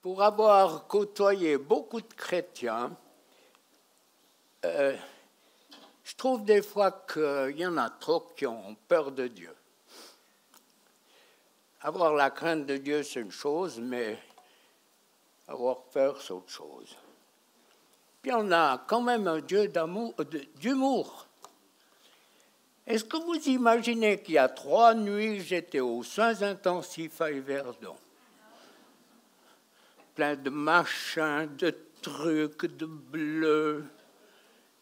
pour avoir côtoyé beaucoup de chrétiens, je trouve des fois qu'il y en a trop qui ont peur de Dieu. Avoir la crainte de Dieu, c'est une chose, mais avoir peur, c'est autre chose. Puis on a quand même un Dieu d'humour. Est-ce que vous imaginez qu'il y a 3 nuits, j'étais aux soins intensifs à Yverdon? Plein de machins, de trucs, de bleus.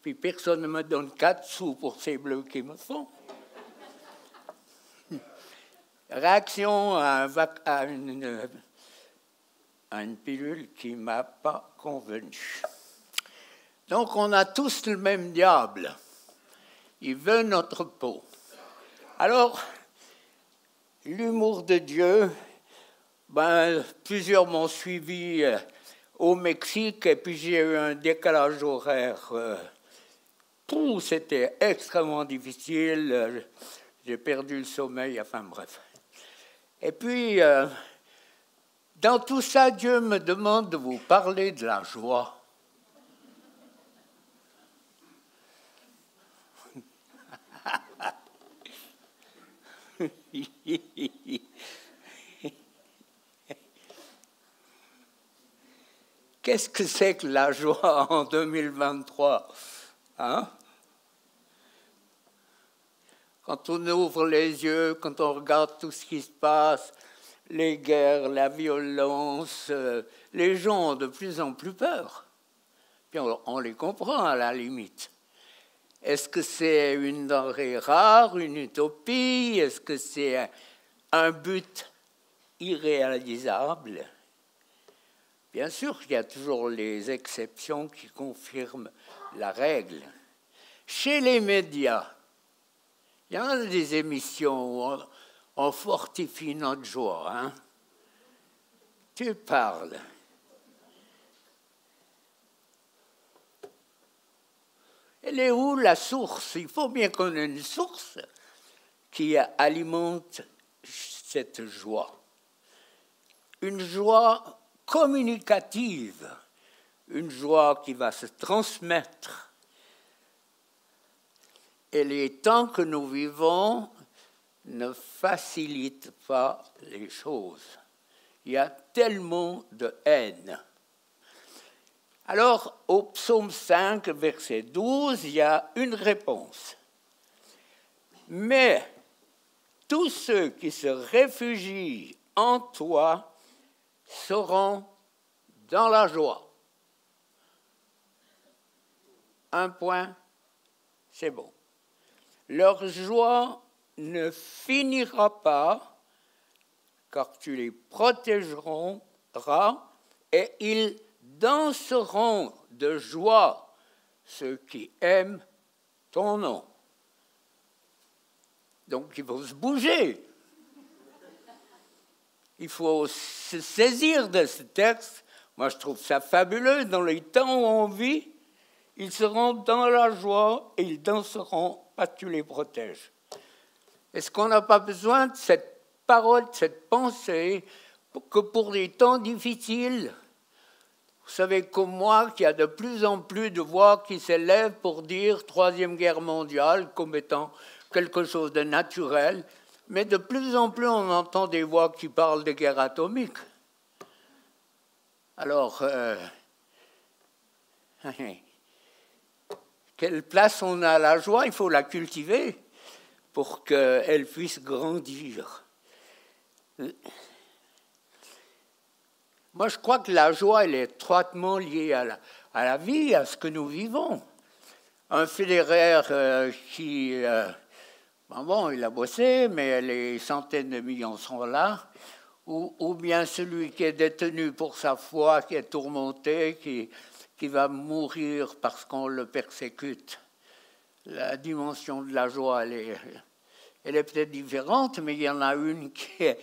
Puis personne ne me donne 4 sous pour ces bleus qu'ils me font. Réaction à une pilule qui ne m'a pas convenu. Donc on a tous le même diable. Il veut notre peau. Alors, l'humour de Dieu, plusieurs m'ont suivi au Mexique et puis j'ai eu un décalage horaire. C'était extrêmement difficile. J'ai perdu le sommeil, enfin bref. Et puis, dans tout ça, Dieu me demande de vous parler de la joie. Qu'est-ce que c'est que la joie en 2023, hein? Quand on ouvre les yeux, quand on regarde tout ce qui se passe, les guerres, la violence, les gens ont de plus en plus peur. Puis on les comprend à la limite. Est-ce que c'est une denrée rare, une utopie? Est-ce que c'est un but irréalisable? Bien sûr qu'il y a toujours les exceptions qui confirment la règle. Chez les médias, il y en a des émissions où on fortifie notre joie. Hein? Tu parles. Elle est où la source? Il faut bien qu'on ait une source qui alimente cette joie. Une joie communicative, une joie qui va se transmettre. Et les temps que nous vivons ne facilitent pas les choses. Il y a tellement de haine. Alors, au psaume 5, verset 12, il y a une réponse. Mais tous ceux qui se réfugient en toi seront dans la joie. Un point, c'est bon. Leur joie ne finira pas, car tu les protégeras et ils danseront de joie, ceux qui aiment ton nom. Donc il faut se bouger. Il faut se saisir de ce texte. Moi, je trouve ça fabuleux. Dans les temps où on vit, ils seront dans la joie et ils danseront, pas tu les protèges. Est-ce qu'on n'a pas besoin de cette parole, de cette pensée, que pour des temps difficiles, vous savez comme moi qu'il y a de plus en plus de voix qui s'élèvent pour dire Troisième Guerre mondiale comme étant quelque chose de naturel, mais de plus en plus on entend des voix qui parlent de guerre atomique. Alors, quelle place on a à la joie? Il faut la cultiver pour qu'elle puisse grandir. Moi, je crois que la joie, elle est étroitement liée à la vie, à ce que nous vivons. Un fédéraire qui... il a bossé, mais les centaines de millions sont là. Ou bien celui qui est détenu pour sa foi, qui est tourmenté, qui va mourir parce qu'on le persécute. La dimension de la joie, elle est peut-être différente, mais il y en a une qui est...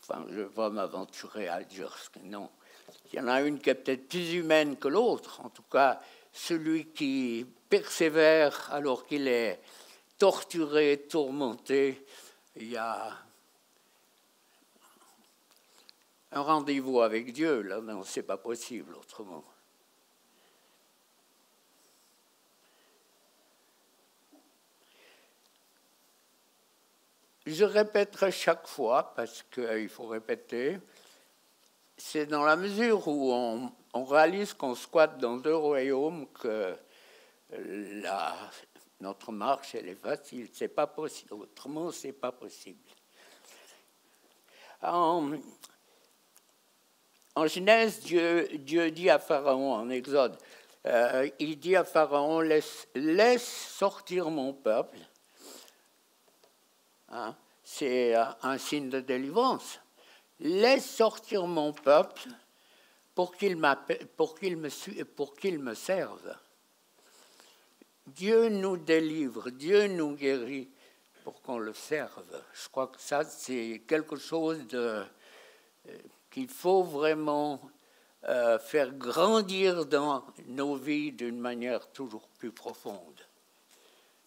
Enfin, je ne vais pas m'aventurer à dire que non. Il y en a une qui est peut-être plus humaine que l'autre. En tout cas, celui qui persévère alors qu'il est torturé, tourmenté, il y a un rendez-vous avec Dieu. Là, non, c'est pas possible autrement. Je répéterai chaque fois, parce qu'il faut répéter, c'est dans la mesure où on réalise qu'on squatte dans deux royaumes que notre marche, elle est facile. C'est pas possible. Autrement, c'est pas possible. En Genèse, Dieu dit à Pharaon, en Exode, il dit à Pharaon, laisse sortir mon peuple. Hein, c'est un signe de délivrance. Laisse sortir mon peuple pour qu'il me serve. Dieu nous délivre, Dieu nous guérit pour qu'on le serve. Je crois que ça, c'est quelque chose qu'il faut vraiment faire grandir dans nos vies d'une manière toujours plus profonde.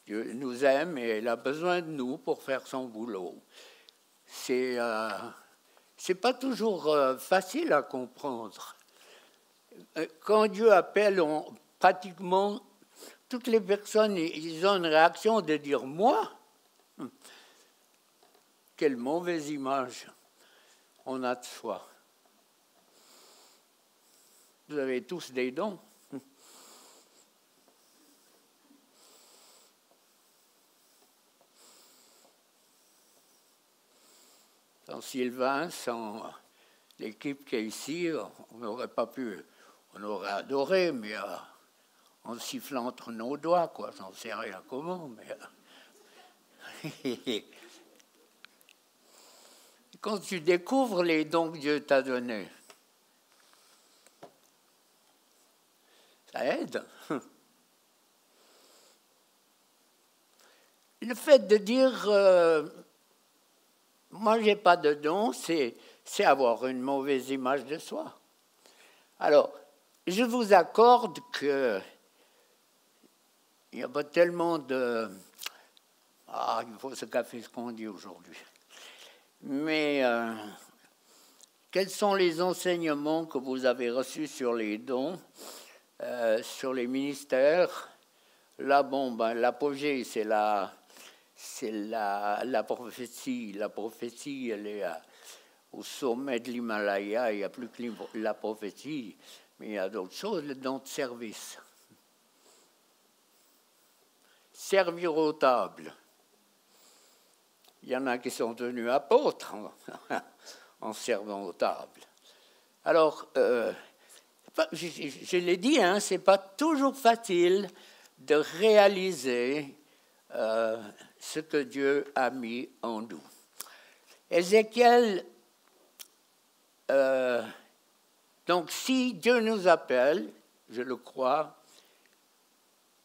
Dieu nous aime et il a besoin de nous pour faire son boulot. C'est pas toujours facile à comprendre. Quand Dieu appelle, pratiquement toutes les personnes, ils ont une réaction de dire « moi ». Quelle mauvaise image on a de soi. Vous avez tous des dons. Sans Sylvain, sans l'équipe qui est ici, on n'aurait pas pu, on aurait adoré, mais en sifflant entre nos doigts, quoi, j'en sais rien comment, mais... Quand tu découvres les dons que Dieu t'a donnés, ça aide. Le fait de dire moi j'ai pas de dons, c'est avoir une mauvaise image de soi. Alors, je vous accorde que il n'y a pas tellement de il faut se café ce qu'on dit aujourd'hui. Mais quels sont les enseignements que vous avez reçus sur les dons, sur les ministères? Là, bon, l'apogée, c'est la prophétie. La prophétie, elle est au sommet de l'Himalaya. Il n'y a plus que la prophétie, mais il y a d'autres choses, le don de service. Servir aux tables. Il y en a qui sont devenus apôtres en servant aux tables. Alors, je l'ai dit, hein, ce n'est pas toujours facile de réaliser ce que Dieu a mis en nous. Ézéchiel, donc si Dieu nous appelle, je le crois,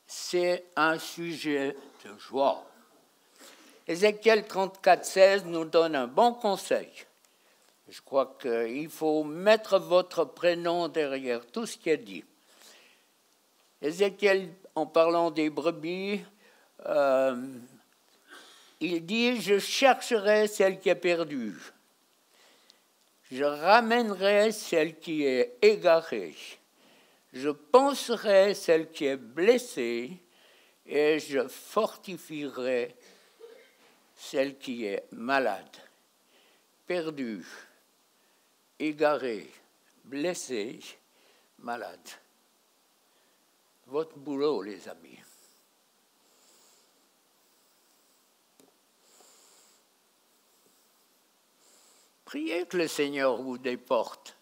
c'est un sujet de joie. Ézéchiel 34, 16 nous donne un bon conseil. Je crois qu'il faut mettre votre prénom derrière tout ce qui est dit. Ézéchiel, en parlant des brebis, il dit « Je chercherai celle qui est perdue. Je ramènerai celle qui est égarée. Je panserai celle qui est blessée et je fortifierai celle qui est malade, perdue, égarée, blessée, malade. » Votre boulot, les amis. Priez que le Seigneur vous déporte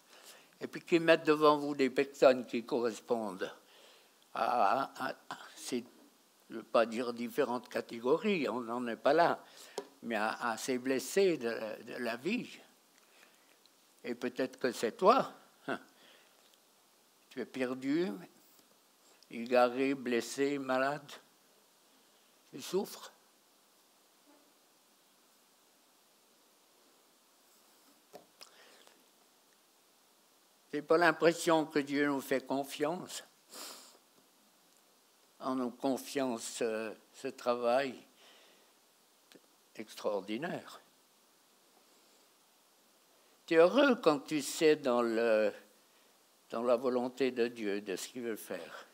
et puis qu'il mette devant vous des personnes qui correspondent je ne veux pas dire différentes catégories, on n'en est pas là, mais à ces blessés de la vie. Et peut-être que c'est toi. Tu es perdu, égaré, blessé, malade. Tu souffres. Je n'ai pas l'impression que Dieu nous fait confiance. En nous confiant ce travail extraordinaire. es heureux quand tu sais dans la volonté de Dieu, de ce qu'il veut faire.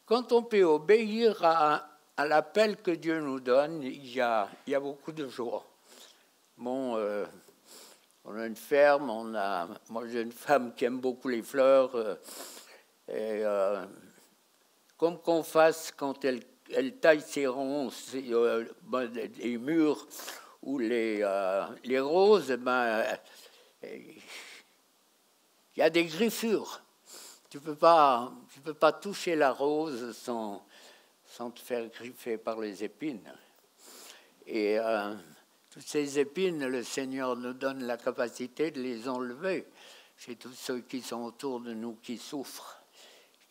Quand on peut obéir à l'appel que Dieu nous donne, il y a beaucoup de joie. Bon, on a une ferme, moi j'ai une femme qui aime beaucoup les fleurs, comme qu'on fasse quand elle taille ses ronces, les murs ou les roses, il y a des griffures. Tu peux pas toucher la rose sans te faire griffer par les épines. Et toutes ces épines, le Seigneur nous donne la capacité de les enlever. C'est tous ceux qui sont autour de nous qui souffrent,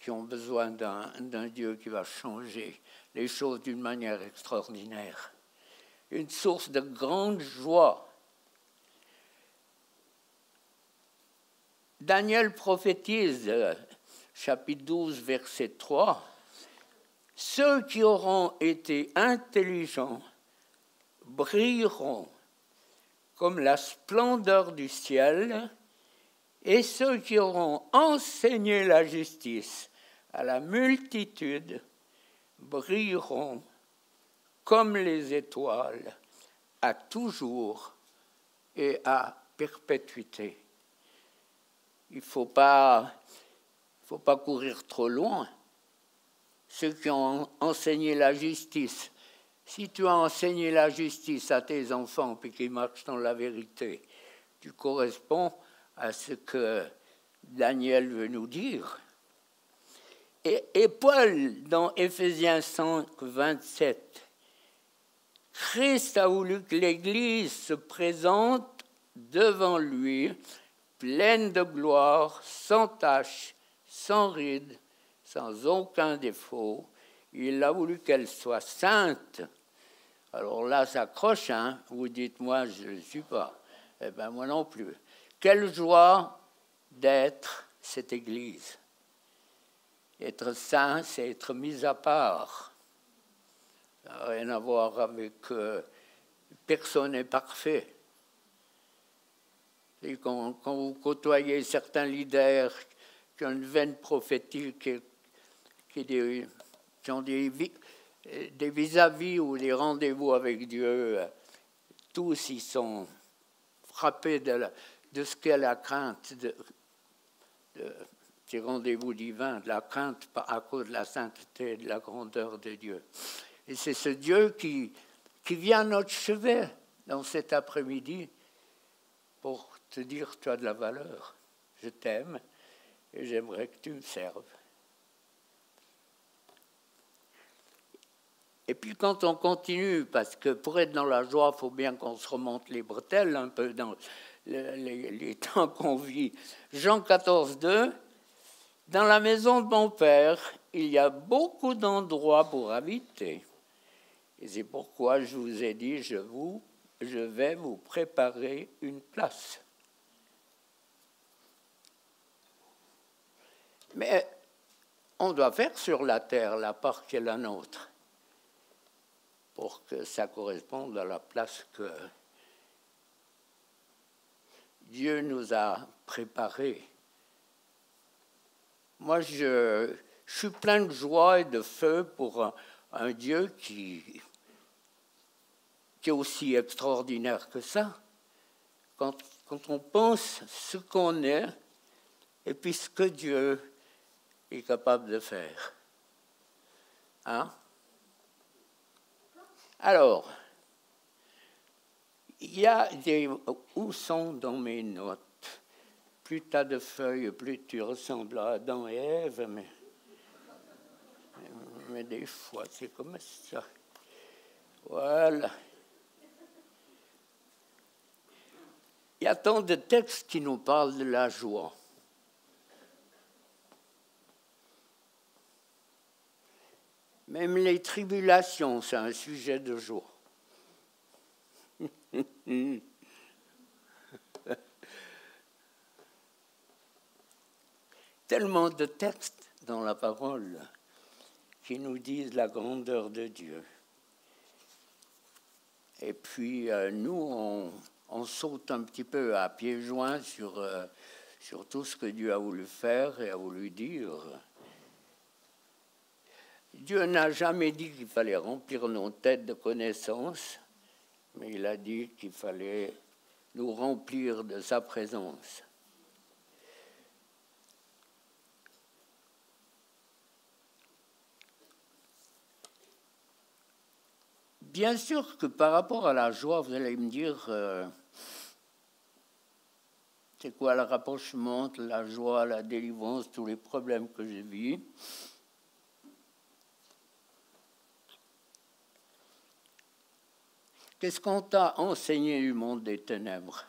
qui ont besoin d'un Dieu qui va changer les choses d'une manière extraordinaire. Une source de grande joie. Daniel prophétise, chapitre 12, verset 3, « Ceux qui auront été intelligents brilleront comme la splendeur du ciel, et ceux qui auront enseigné la justice à la multitude brilleront comme les étoiles à toujours et à perpétuité. » Il ne faut pas courir trop loin. Ceux qui ont enseigné la justice, si tu as enseigné la justice à tes enfants puis qu'ils marchent dans la vérité, tu corresponds à ce que Daniel veut nous dire. Et Paul, dans Éphésiens 5, 27, Christ a voulu que l'Église se présente devant lui, pleine de gloire, sans tache, sans ride, sans aucun défaut. Il a voulu qu'elle soit sainte. Alors là, ça accroche, hein? Vous dites, moi, je ne le suis pas. Eh bien, moi non plus. Quelle joie d'être cette Église. Être saint, c'est être mis à part. Ça n'a rien à voir avec personne n'est parfait. Et quand vous côtoyez certains leaders qui ont une veine prophétique, qui ont des vis-à-vis ou des rendez-vous avec Dieu, tous ils sont frappés de ce qu'est la crainte des rendez-vous divins, de la crainte à cause de la sainteté, de la grandeur de Dieu. Et c'est ce Dieu qui vient à notre chevet dans cet après-midi pour te dire, tu as de la valeur, je t'aime et j'aimerais que tu me serves. Et puis quand on continue, parce que pour être dans la joie, il faut bien qu'on se remonte les bretelles un peu dans les temps qu'on vit. Jean 14, 2, « Dans la maison de mon Père, il y a beaucoup d'endroits pour habiter. Et c'est pourquoi je vous ai dit, je vais vous préparer une place. » Mais on doit faire sur la terre la part qui est la nôtre pour que ça corresponde à la place que Dieu nous a préparée. Moi, je suis plein de joie et de feu pour un Dieu qui est aussi extraordinaire que ça. Quand on pense ce qu'on est et puis ce que Dieu est capable de faire. Hein? Alors, il y a des... Où sont dans mes notes? Plus tu as de feuilles, plus tu ressembles à Adam et Ève, mais des fois, c'est comme ça. Voilà. Il y a tant de textes qui nous parlent de la joie. Même les tribulations, c'est un sujet de joie. Tellement de textes dans la parole qui nous disent la grandeur de Dieu. Et puis, nous, on saute un petit peu à pieds joints sur tout ce que Dieu a voulu faire et a voulu dire. Dieu n'a jamais dit qu'il fallait remplir nos têtes de connaissances, mais il a dit qu'il fallait nous remplir de sa présence. Bien sûr que par rapport à la joie, vous allez me dire, c'est quoi le rapprochement entre la joie, la délivrance, tous les problèmes que j'ai vus. Qu'est-ce qu'on t'a enseigné du monde des ténèbres?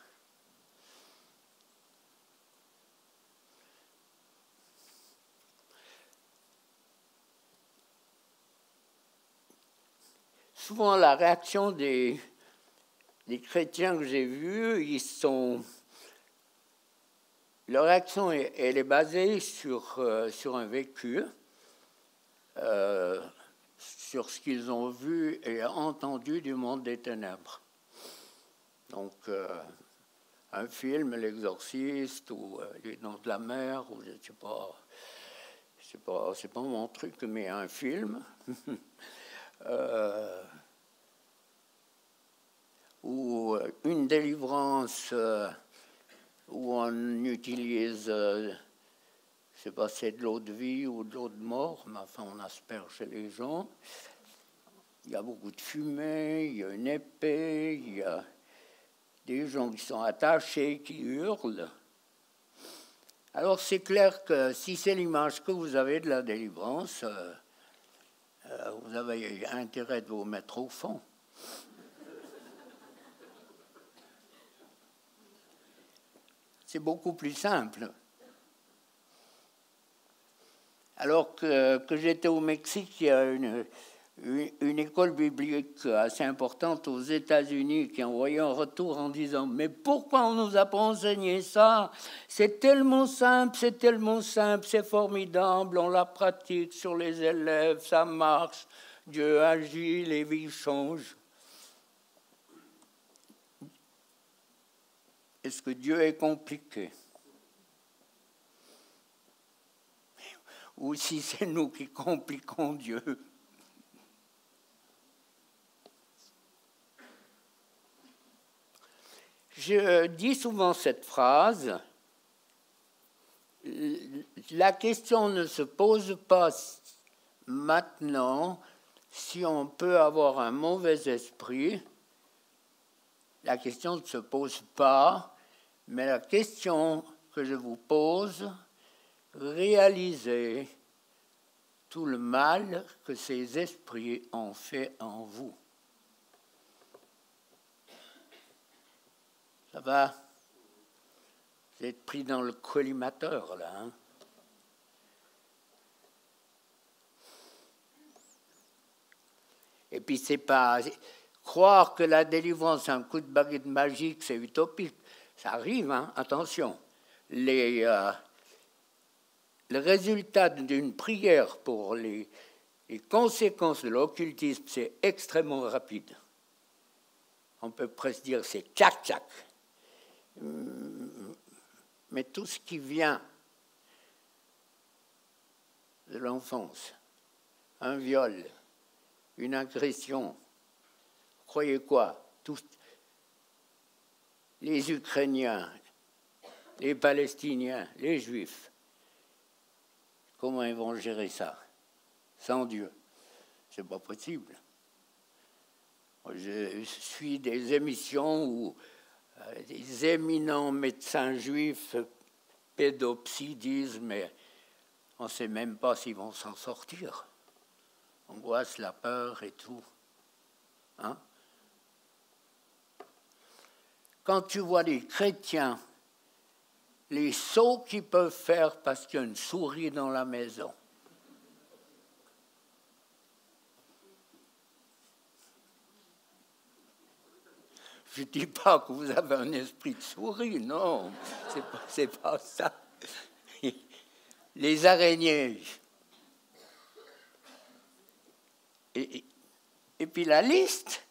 Souvent, la réaction des chrétiens que j'ai vus, leur réaction, elle est basée sur un vécu, sur ce qu'ils ont vu et entendu du monde des ténèbres. Donc, un film, L'Exorciste, ou Les Dents de la Mer, ou je ne sais pas, c'est pas mon truc, mais un film. Ou une délivrance où on utilise, je ne sais pas si c'est de l'eau de vie ou de l'eau de mort, mais enfin on asperge les gens. Il y a beaucoup de fumée, il y a une épée, il y a des gens qui sont attachés, qui hurlent. Alors c'est clair que si c'est l'image que vous avez de la délivrance, vous avez intérêt de vous mettre au fond. C'est beaucoup plus simple. Alors que j'étais au Mexique, il y a une école biblique assez importante aux États-Unis qui a envoyé un retour en disant « Mais pourquoi on ne nous a pas enseigné ça? C'est tellement simple, c'est formidable, on la pratique sur les élèves, ça marche, Dieu agit, les vies changent. » Est-ce que Dieu est compliqué? Ou si c'est nous qui compliquons Dieu? Je dis souvent cette phrase, la question ne se pose pas maintenant si on peut avoir un mauvais esprit. La question ne se pose pas, mais la question que je vous pose, réalisez tout le mal que ces esprits ont fait en vous. Ça va? Vous êtes pris dans le collimateur, là. Hein? Et puis, c'est pas... Croire que la délivrance, un coup de baguette magique, c'est utopique. Ça arrive, hein? Attention. Le résultat d'une prière pour les conséquences de l'occultisme, c'est extrêmement rapide. On peut presque dire que c'est tchac-tchac. Mais tout ce qui vient de l'enfance, un viol, une agression, croyez quoi? Tous les Ukrainiens, les Palestiniens, les Juifs, comment ils vont gérer ça? Sans Dieu, c'est pas possible. Je suis des émissions où des éminents médecins juifs pédopsies disent, mais on ne sait même pas s'ils vont s'en sortir. Angoisse, la peur et tout. Hein? Quand tu vois les chrétiens, les sauts qu'ils peuvent faire parce qu'il y a une souris dans la maison. Je ne dis pas que vous avez un esprit de souris, non, c'est pas ça. Les araignées. Et puis la liste,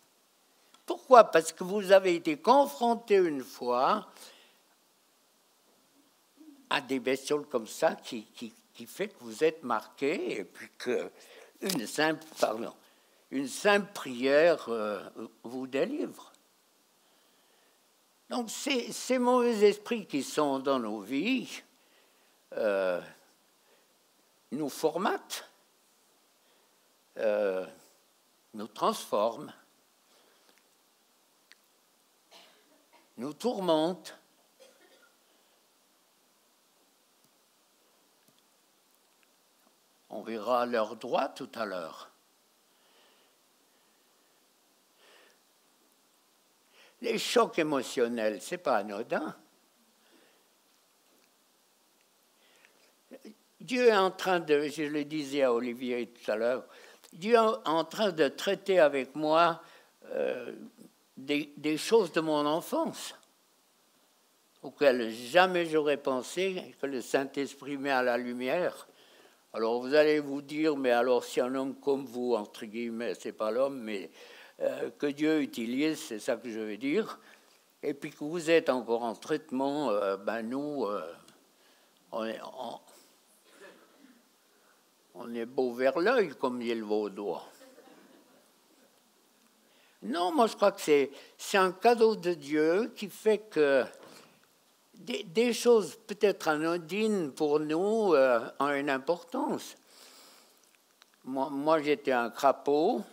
Pourquoi? Parce que vous avez été confronté une fois à des bestioles comme ça qui fait que vous êtes marqué et puis qu'une simple prière vous délivre. Donc ces mauvais esprits qui sont dans nos vies nous formatent, nous transforment, nous tourmentent. On verra leur droit tout à l'heure. Les chocs émotionnels, ce n'est pas anodin. Dieu est en train de, je le disais à Olivier tout à l'heure, Dieu est en train de traiter avec moi des choses de mon enfance auxquelles jamais j'aurais pensé que le Saint-Esprit met à la lumière. Alors vous allez vous dire, mais alors si un homme comme vous, entre guillemets, c'est pas l'homme, mais que Dieu utilise, c'est ça que je veux dire, et puis que vous êtes encore en traitement, nous, on est beau vers l'œil, comme dit le vaudois. Non, moi je crois que c'est un cadeau de Dieu qui fait que des choses peut-être anodines pour nous ont une importance. Moi j'étais un crapaud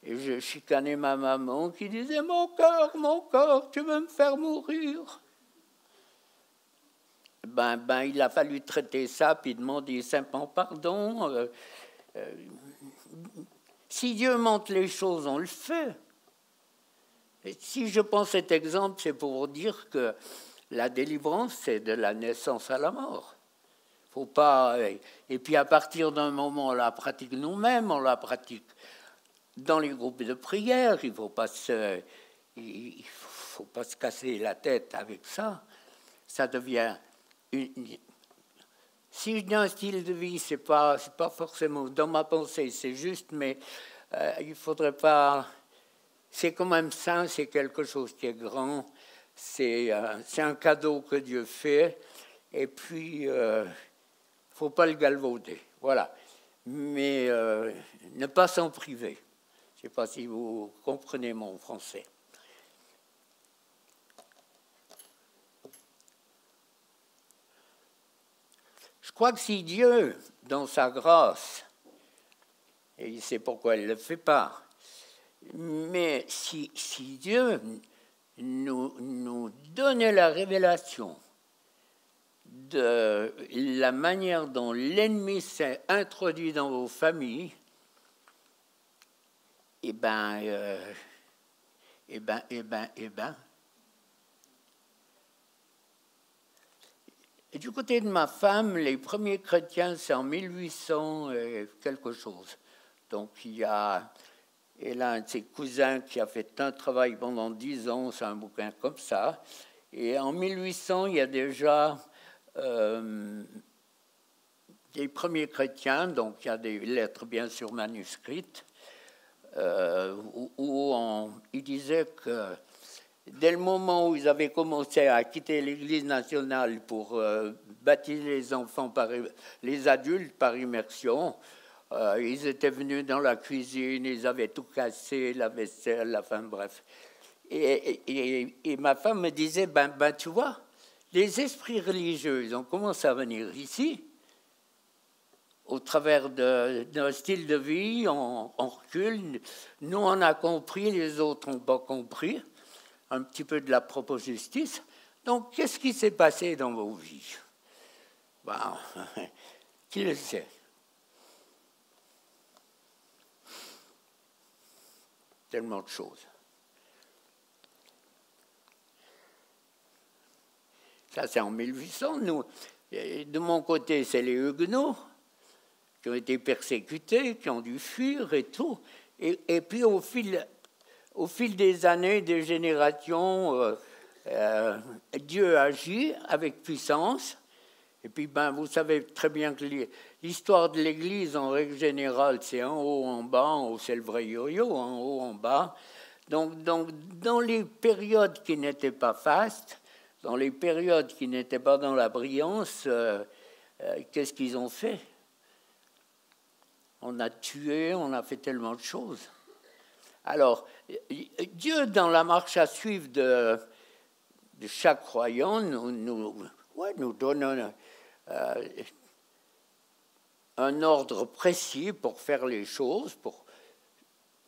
et je chicanais ma maman qui disait « Mon cœur, tu veux me faire mourir ?» Il a fallu traiter ça puis demander simplement pardon. Si Dieu montre les choses, on le fait. Et si je prends cet exemple, c'est pour vous dire que la délivrance, c'est de la naissance à la mort. Faut pas. Et puis à partir d'un moment, on la pratique nous-mêmes, on la pratique dans les groupes de prière. Il faut pas se casser la tête avec ça. Ça devient si je dis un style de vie, c'est pas forcément dans ma pensée, c'est juste, mais il faudrait pas. C'est quand même saint, c'est quelque chose qui est grand, c'est un cadeau que Dieu fait, et puis faut pas le galvauder, voilà. Mais ne pas s'en priver. Je sais pas si vous comprenez mon français. Je crois que si Dieu, dans sa grâce, et il sait pourquoi il ne le fait pas, mais si Dieu nous donnait la révélation de la manière dont l'ennemi s'est introduit dans vos familles, et du côté de ma femme, les premiers chrétiens, c'est en 1800 quelque chose. Donc elle a un de ses cousins qui a fait un travail pendant 10 ans, c'est un bouquin comme ça. Et en 1800, il y a déjà les premiers chrétiens, donc il y a des lettres bien sûr manuscrites, où il disait que dès le moment où ils avaient commencé à quitter l'Église nationale pour baptiser les enfants, les adultes par immersion, ils étaient venus dans la cuisine, ils avaient tout cassé, la vaisselle, bref. Et ma femme me disait, tu vois, les esprits religieux, ils ont commencé à venir ici, au travers d'un style de vie, on recule. Nous, on a compris, les autres n'ont pas compris. Un petit peu de la propre justice. Donc, qu'est-ce qui s'est passé dans vos vies? Qui le sait? Tellement de choses. Ça, c'est en 1800. Nous, de mon côté, c'est les Huguenots qui ont été persécutés, qui ont dû fuir et tout. Et puis, au fil des années, des générations, Dieu agit avec puissance. Et puis, vous savez très bien que l'histoire de l'Église, en règle générale, c'est en haut, en bas. En haut, c'est le vrai yo-yo, en haut, en bas. Donc, dans les périodes qui n'étaient pas fastes, dans les périodes qui n'étaient pas dans la brillance, qu'est-ce qu'ils ont fait? On a tué, on a fait tellement de choses. Alors, Dieu, dans la marche à suivre de chaque croyant, nous donne un ordre précis pour faire les choses, pour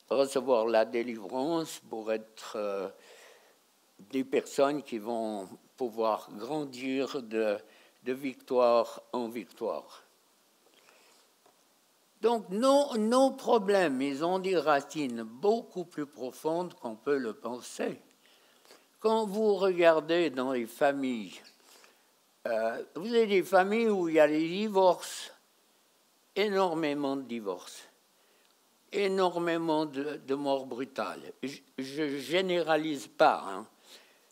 recevoir la délivrance, pour être des personnes qui vont pouvoir grandir de victoire en victoire. Donc nos problèmes, ils ont des racines beaucoup plus profondes qu'on peut le penser. Quand vous regardez dans les familles, vous avez des familles où il y a des divorces, énormément de divorces, énormément de morts brutales. Je ne généralise pas, hein.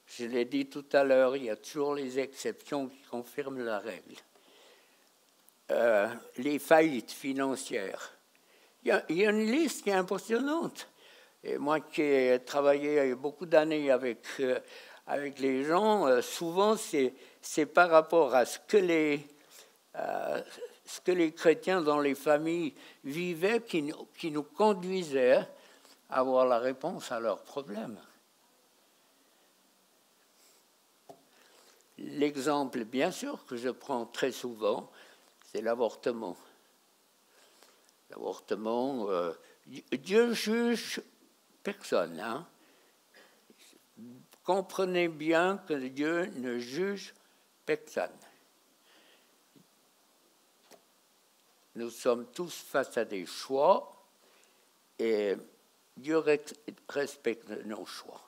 Je l'ai dit tout à l'heure, il y a toujours les exceptions qui confirment la règle. Les faillites financières. Il y a une liste qui est impressionnante. Et moi qui ai travaillé beaucoup d'années avec les gens, souvent c'est par rapport à ce que les chrétiens dans les familles vivaient qui nous conduisait à avoir la réponse à leurs problèmes. L'exemple, bien sûr, que je prends très souvent, c'est l'avortement. L'avortement, Dieu juge personne. Hein? Comprenez bien que Dieu ne juge personne. Nous sommes tous face à des choix et Dieu respecte nos choix.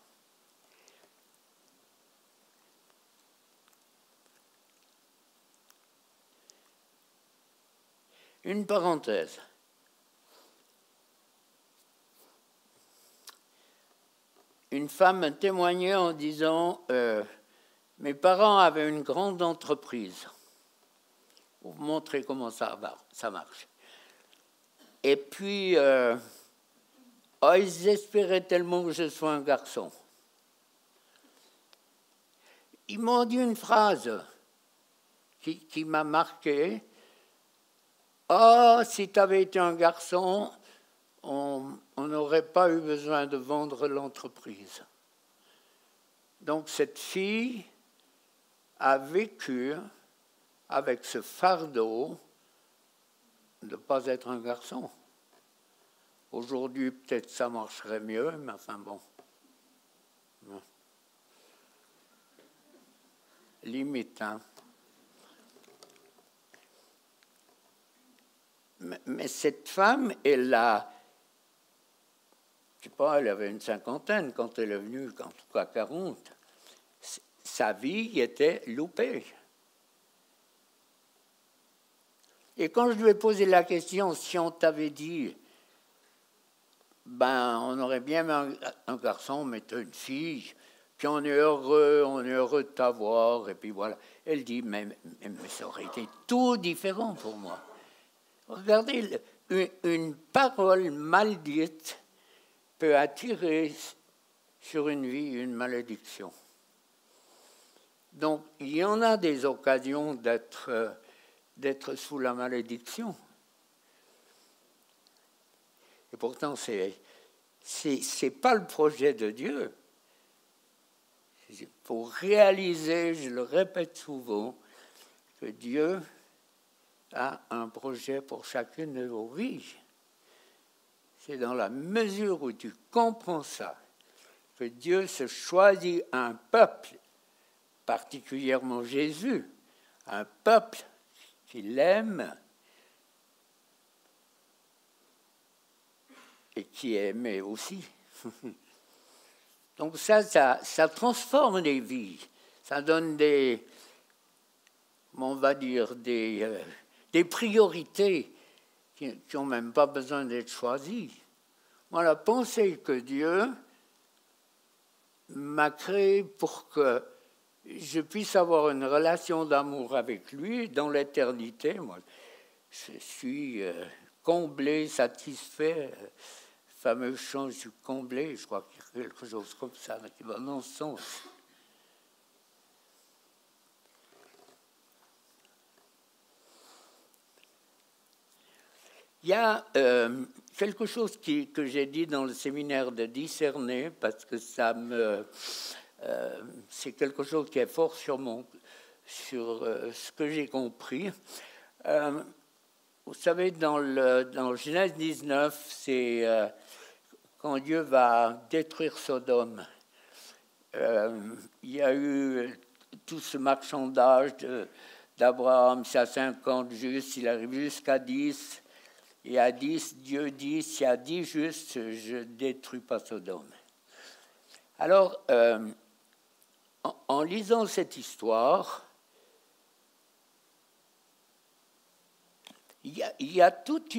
Une parenthèse. Une femme témoignait en disant mes parents avaient une grande entreprise. Pour vous montrer comment ça marche. Et puis, ils espéraient tellement que je sois un garçon. Ils m'ont dit une phrase qui m'a marqué. Si tu avais été un garçon, on n'aurait pas eu besoin de vendre l'entreprise. Donc cette fille a vécu avec ce fardeau de ne pas être un garçon. Aujourd'hui, peut-être ça marcherait mieux, mais enfin bon. Limite, hein. Mais cette femme, elle a, je sais pas, elle avait une cinquantaine quand elle est venue, en tout cas 40. Sa vie était loupée. Et quand je lui ai posé la question, si on t'avait dit, on aurait bien un garçon, mais tu as une fille, puis on est heureux de t'avoir, et puis voilà. Elle dit, mais ça aurait été tout différent pour moi. Regardez, une parole mal dite peut attirer sur une vie une malédiction. Donc, il y en a des occasions d'être sous la malédiction. Et pourtant, c'est pas le projet de Dieu. Pour réaliser, je le répète souvent, que Dieu a un projet pour chacune de vos vies. C'est dans la mesure où tu comprends ça que Dieu se choisit un peuple, particulièrement Jésus, un peuple qu'il aime et qui est aimé aussi. Donc ça transforme les vies, ça donne on va dire, des priorités qui n'ont même pas besoin d'être choisies. Moi, la pensée que Dieu m'a créé pour que je puisse avoir une relation d'amour avec lui dans l'éternité. Moi, je suis comblé, satisfait, fameux chant du Comblé, je crois qu'il y a quelque chose comme ça, qui va dans ce sens. Il y a quelque chose que j'ai dit dans le séminaire de discerner, parce que c'est quelque chose qui est fort sur ce que j'ai compris. Vous savez, dans Genèse 19, c'est quand Dieu va détruire Sodome. Il y a eu tout ce marchandage d'Abraham, c'est à 50 justes, il arrive jusqu'à 10. Et à 10, Dieu dit, s'il y a 10 justes, je ne détruis pas Sodome. Alors, en lisant cette histoire, il y a toute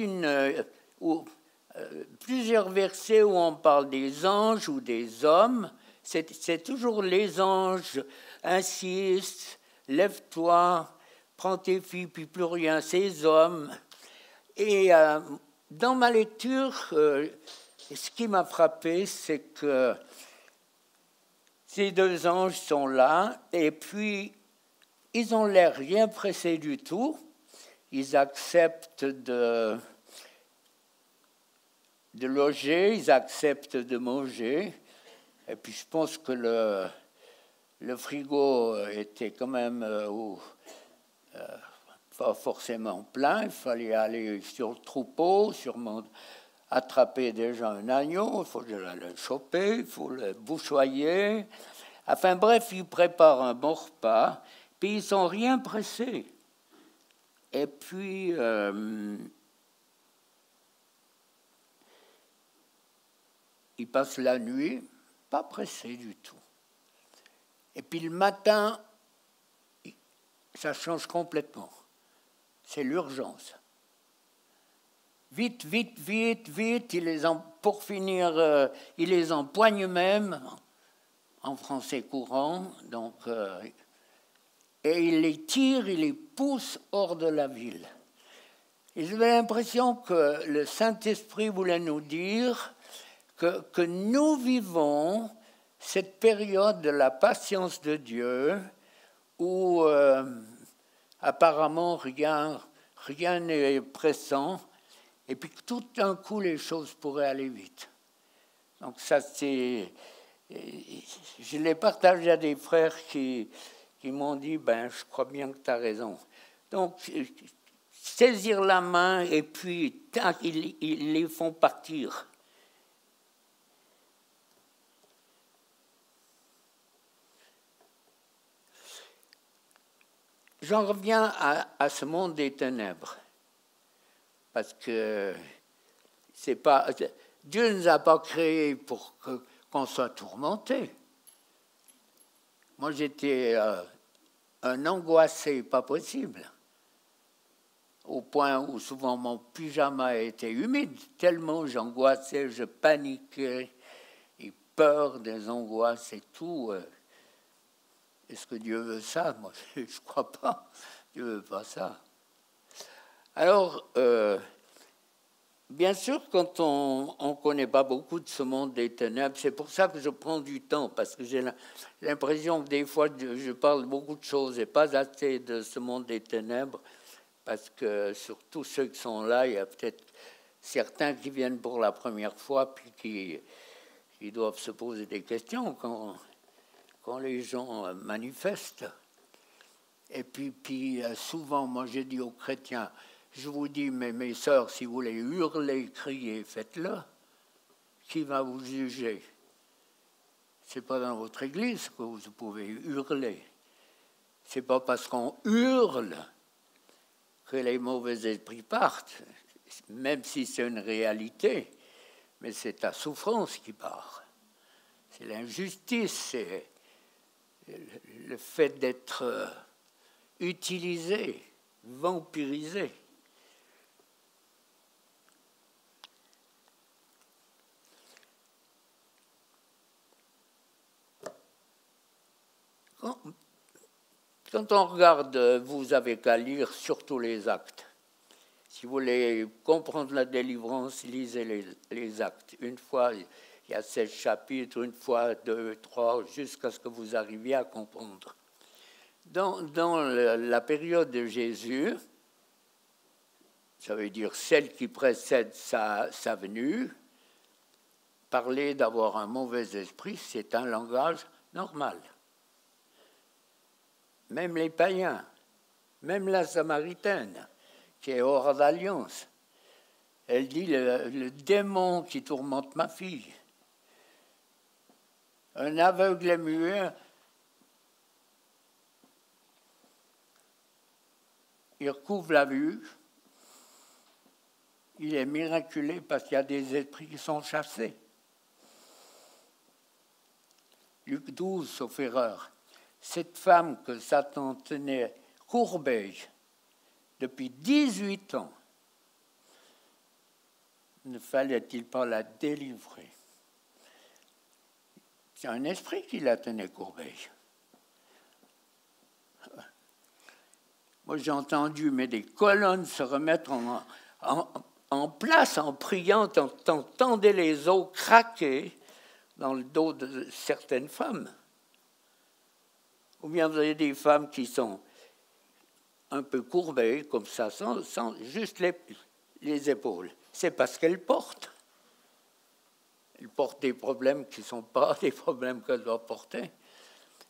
plusieurs versets où on parle des anges ou des hommes. C'est toujours les anges insistent, lève-toi, prends tes filles, puis plus rien, ces hommes. Et dans ma lecture, ce qui m'a frappé, c'est que ces deux anges sont là, et puis ils ont l'air rien pressés du tout. Ils acceptent de loger, ils acceptent de manger. Et puis je pense que le frigo était quand même pas forcément plein. Il fallait aller sur le troupeau, sûrement attraper déjà un agneau, il faut le choper, il faut le bouchoyer. Enfin bref, ils préparent un bon repas, puis ils ne sont rien pressés. Et puis, ils passent la nuit, pas pressés du tout. Et puis le matin, ça change complètement. C'est l'urgence. Vite, vite, vite, vite, pour finir, ils les empoignent même, en français courant, donc, et ils les tirent, ils les poussent hors de la ville. Et j'avais l'impression que le Saint-Esprit voulait nous dire que nous vivons cette période de la patience de Dieu où apparemment rien n'est pressant, et puis tout d'un coup les choses pourraient aller vite. Donc ça c'est... Je l'ai partagé à des frères qui m'ont dit, je crois bien que tu as raison. Donc saisir la main et puis ils les font partir. J'en reviens à ce monde des ténèbres, parce que Dieu ne nous a pas créés pour qu'on soit tourmenté. Moi, j'étais un angoissé, pas possible, au point où souvent mon pyjama était humide, tellement j'angoissais, je paniquais, et peur des angoisses et tout. Est-ce que Dieu veut ça? Moi, je ne crois pas. Dieu ne veut pas ça. Alors, bien sûr, quand on ne connaît pas beaucoup de ce monde des ténèbres, c'est pour ça que je prends du temps, parce que j'ai l'impression que des fois, je parle beaucoup de choses et pas assez de ce monde des ténèbres, parce que sur tous ceux qui sont là, il y a peut-être certains qui viennent pour la première fois, puis qui doivent se poser des questions quand les gens manifestent. Et puis souvent, moi j'ai dit aux chrétiens, je vous dis, mes sœurs, si vous voulez hurler, crier, faites-le. Qui va vous juger? Ce n'est pas dans votre église que vous pouvez hurler. Ce n'est pas parce qu'on hurle que les mauvais esprits partent, même si c'est une réalité, mais c'est ta souffrance qui part. C'est l'injustice, c'est le fait d'être utilisé, vampirisé. Quand on regarde, vous avez qu'à lire surtout les actes. Si vous voulez comprendre la délivrance, lisez les actes. Une fois, il y a 16 chapitres, une fois 2, 3, jusqu'à ce que vous arriviez à comprendre. Dans la période de Jésus, ça veut dire celle qui précède sa venue, parler d'avoir un mauvais esprit, c'est un langage normal. Même les païens, même la Samaritaine, qui est hors d'alliance, elle dit le démon qui tourmente ma fille. Un aveugle et muet, il recouvre la vue, il est miraculé parce qu'il y a des esprits qui sont chassés. Luc 12, sauf erreur. Cette femme que Satan tenait courbée depuis 18 ans, ne fallait-il pas la délivrer? C'est un esprit qui la tenait courbée. Moi, j'ai entendu, mais des colonnes se remettre en place en priant, t'entendais les os craquer dans le dos de certaines femmes. Ou bien vous avez des femmes qui sont un peu courbées, comme ça, sans juste les épaules. C'est parce qu'elles portent. Elles portent des problèmes qui ne sont pas des problèmes qu'elles doivent porter.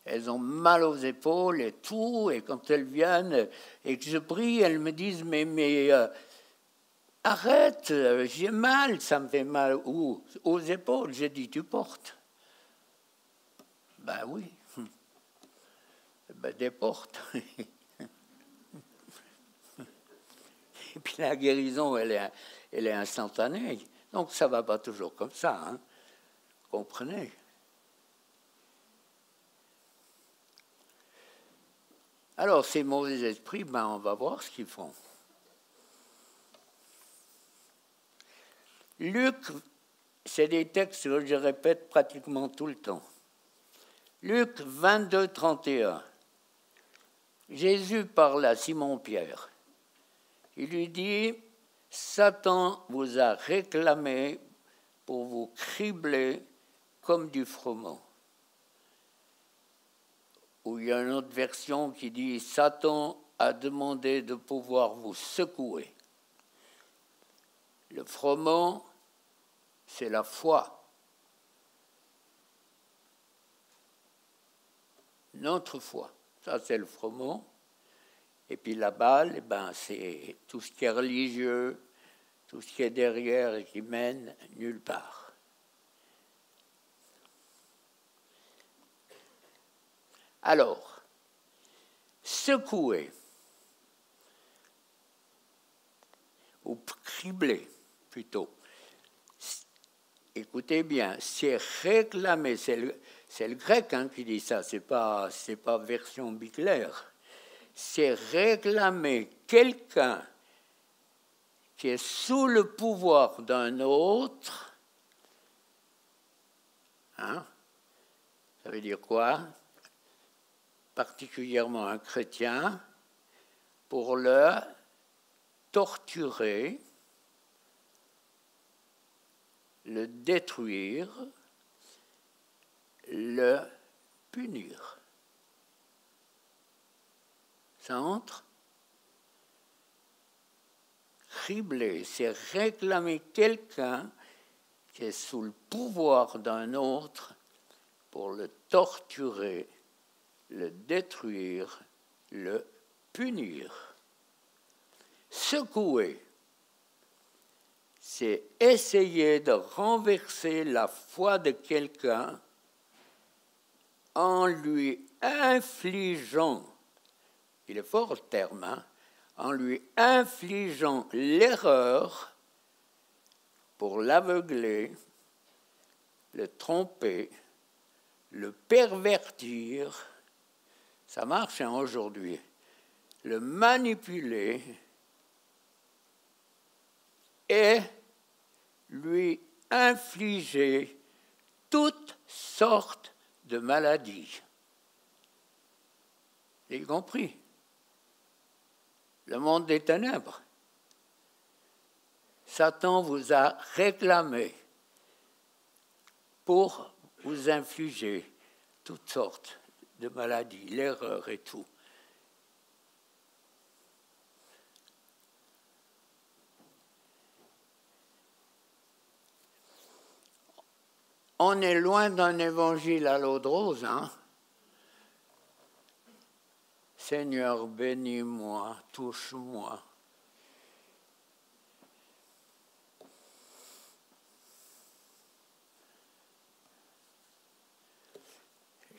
Elles ont mal aux épaules et tout, et quand elles viennent et que je prie, elles me disent « mais arrête, j'ai mal, ça me fait mal aux épaules. » J'ai dit « tu portes. » Ben oui. Ben des portes. Et puis la guérison, elle est instantanée. Donc ça ne va pas toujours comme ça, hein. Comprenez? Alors ces mauvais esprits, ben, on va voir ce qu'ils font. Luc, c'est des textes que je répète pratiquement tout le temps. Luc 22, 31. Jésus parle à Simon-Pierre. Il lui dit, « Satan vous a réclamé pour vous cribler comme du froment. » Ou il y a une autre version qui dit, « Satan a demandé de pouvoir vous secouer. » Le froment, c'est la foi. Notre foi, ça c'est le froment. Et puis la balle, eh ben, c'est tout ce qui est religieux, tout ce qui est derrière et qui mène nulle part. Alors, secouer, ou cribler plutôt, écoutez bien, c'est réclamer, c'est le grec hein, qui dit ça, c'est pas version Biclair. C'est réclamer quelqu'un qui est sous le pouvoir d'un autre. Hein? Ça veut dire quoi? Particulièrement un chrétien, pour le torturer, le détruire, le punir. Ça entre? Cribler, c'est réclamer quelqu'un qui est sous le pouvoir d'un autre pour le torturer, le détruire, le punir. Secouer, c'est essayer de renverser la foi de quelqu'un en lui infligeant, il est fort le terme, hein, en lui infligeant l'erreur pour l'aveugler, le tromper, le pervertir. Ça marche hein, aujourd'hui. Le manipuler et lui infliger toutes sortes de maladies. Vous avez compris? Le monde des ténèbres. Satan vous a réclamé pour vous infliger toutes sortes de maladies, l'erreur et tout. On est loin d'un évangile à l'eau de rose, hein? Seigneur, bénis-moi, touche-moi.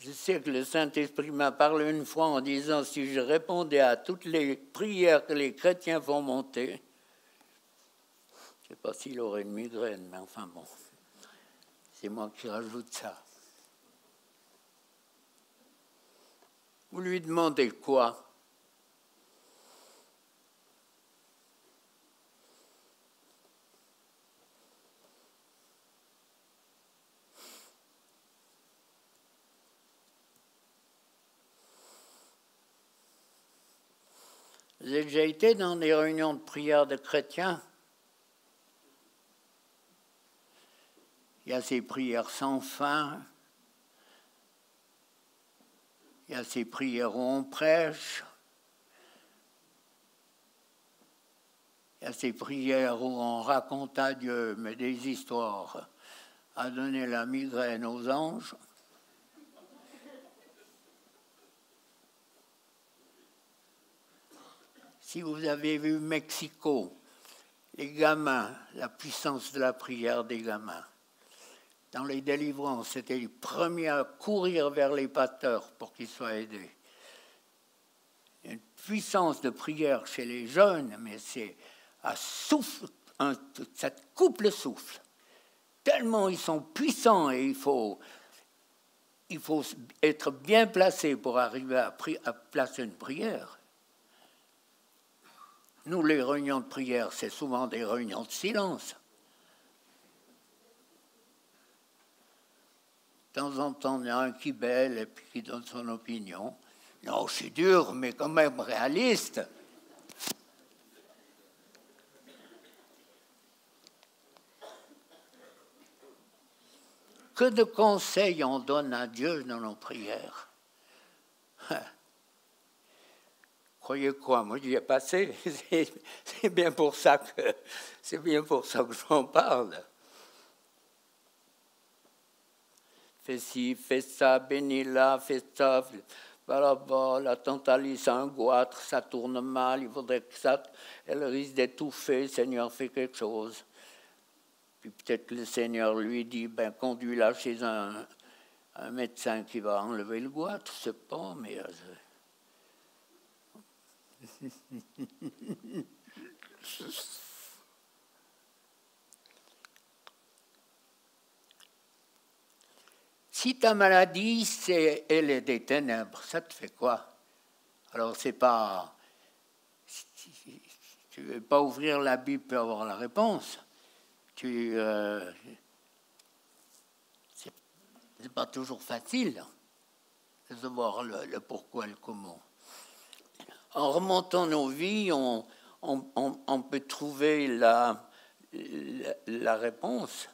Je sais que le Saint-Esprit m'a parlé une fois en disant si je répondais à toutes les prières que les chrétiens font monter, je ne sais pas s'il aurait une migraine, mais enfin bon, c'est moi qui rajoute ça. Vous lui demandez quoi? Vous avez déjà été dans des réunions de prière de chrétiens? Il y a ces prières sans fin. Il y a ces prières où on prêche. Il y a ces prières où on raconte à Dieu, mais des histoires à donner la migraine aux anges. Si vous avez vu Mexico, les gamins, la puissance de la prière des gamins, dans les délivrances, c'était les premiers à courir vers les pasteurs pour qu'ils soient aidés. Il y a une puissance de prière chez les jeunes, mais c'est à souffle, ça te coupe le souffle. Tellement ils sont puissants et il faut être bien placé pour arriver à placer une prière. Nous, les réunions de prière, c'est souvent des réunions de silence. De temps en temps, il y en a un qui bêle et puis qui donne son opinion. Non, c'est dur, mais quand même réaliste. Que de conseils on donne à Dieu dans nos prières. Croyez quoi, moi j'y ai passé, c'est bien pour ça que j'en parle. Fais ci, fais ça, bénis-la, fais ça, là-bas, la tante Alice a un goitre, ça tourne mal, il faudrait que ça, elle risque d'étouffer, Seigneur, fais quelque chose. Puis peut-être que le Seigneur lui dit, ben conduis-la chez un médecin qui va enlever le goitre, je ne sais pas, mais... Si ta maladie, elle est des ténèbres, ça te fait quoi? Alors, c'est pas... Tu ne veux pas ouvrir la Bible pour avoir la réponse. C'est pas toujours facile de savoir le pourquoi et le comment. En remontant nos vies, on peut trouver la réponse.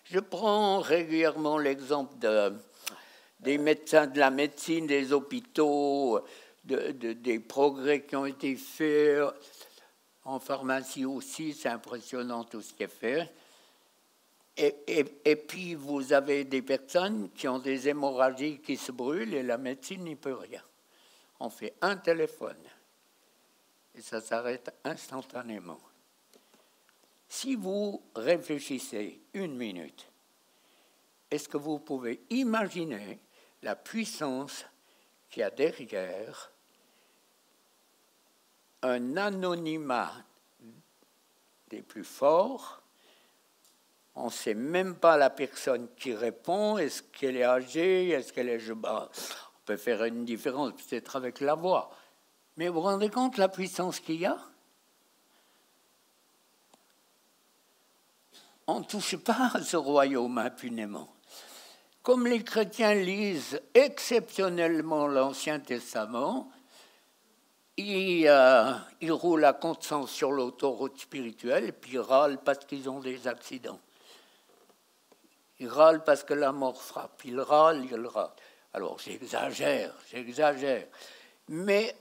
Je prends régulièrement l'exemple des médecins, de la médecine, des hôpitaux, des progrès qui ont été faits. En pharmacie aussi, c'est impressionnant tout ce qui est fait. Et puis, vous avez des personnes qui ont des hémorragies qui se brûlent et la médecine n'y peut rien. On fait un téléphone et ça s'arrête instantanément. Si vous réfléchissez une minute, est-ce que vous pouvez imaginer la puissance qu'il y a derrière un anonymat des plus forts? On ne sait même pas la personne qui répond, est-ce qu'elle est âgée, est-ce qu'elle est jeune? On peut faire une différence peut-être avec la voix. Mais vous vous rendez compte de la puissance qu'il y a? On ne touche pas à ce royaume impunément. Comme les chrétiens lisent exceptionnellement l'Ancien Testament, ils roulent à contre-sens sur l'autoroute spirituelle et puis ils râlent parce qu'ils ont des accidents. Ils râlent parce que la mort frappe. Ils râlent. Alors j'exagère. Mais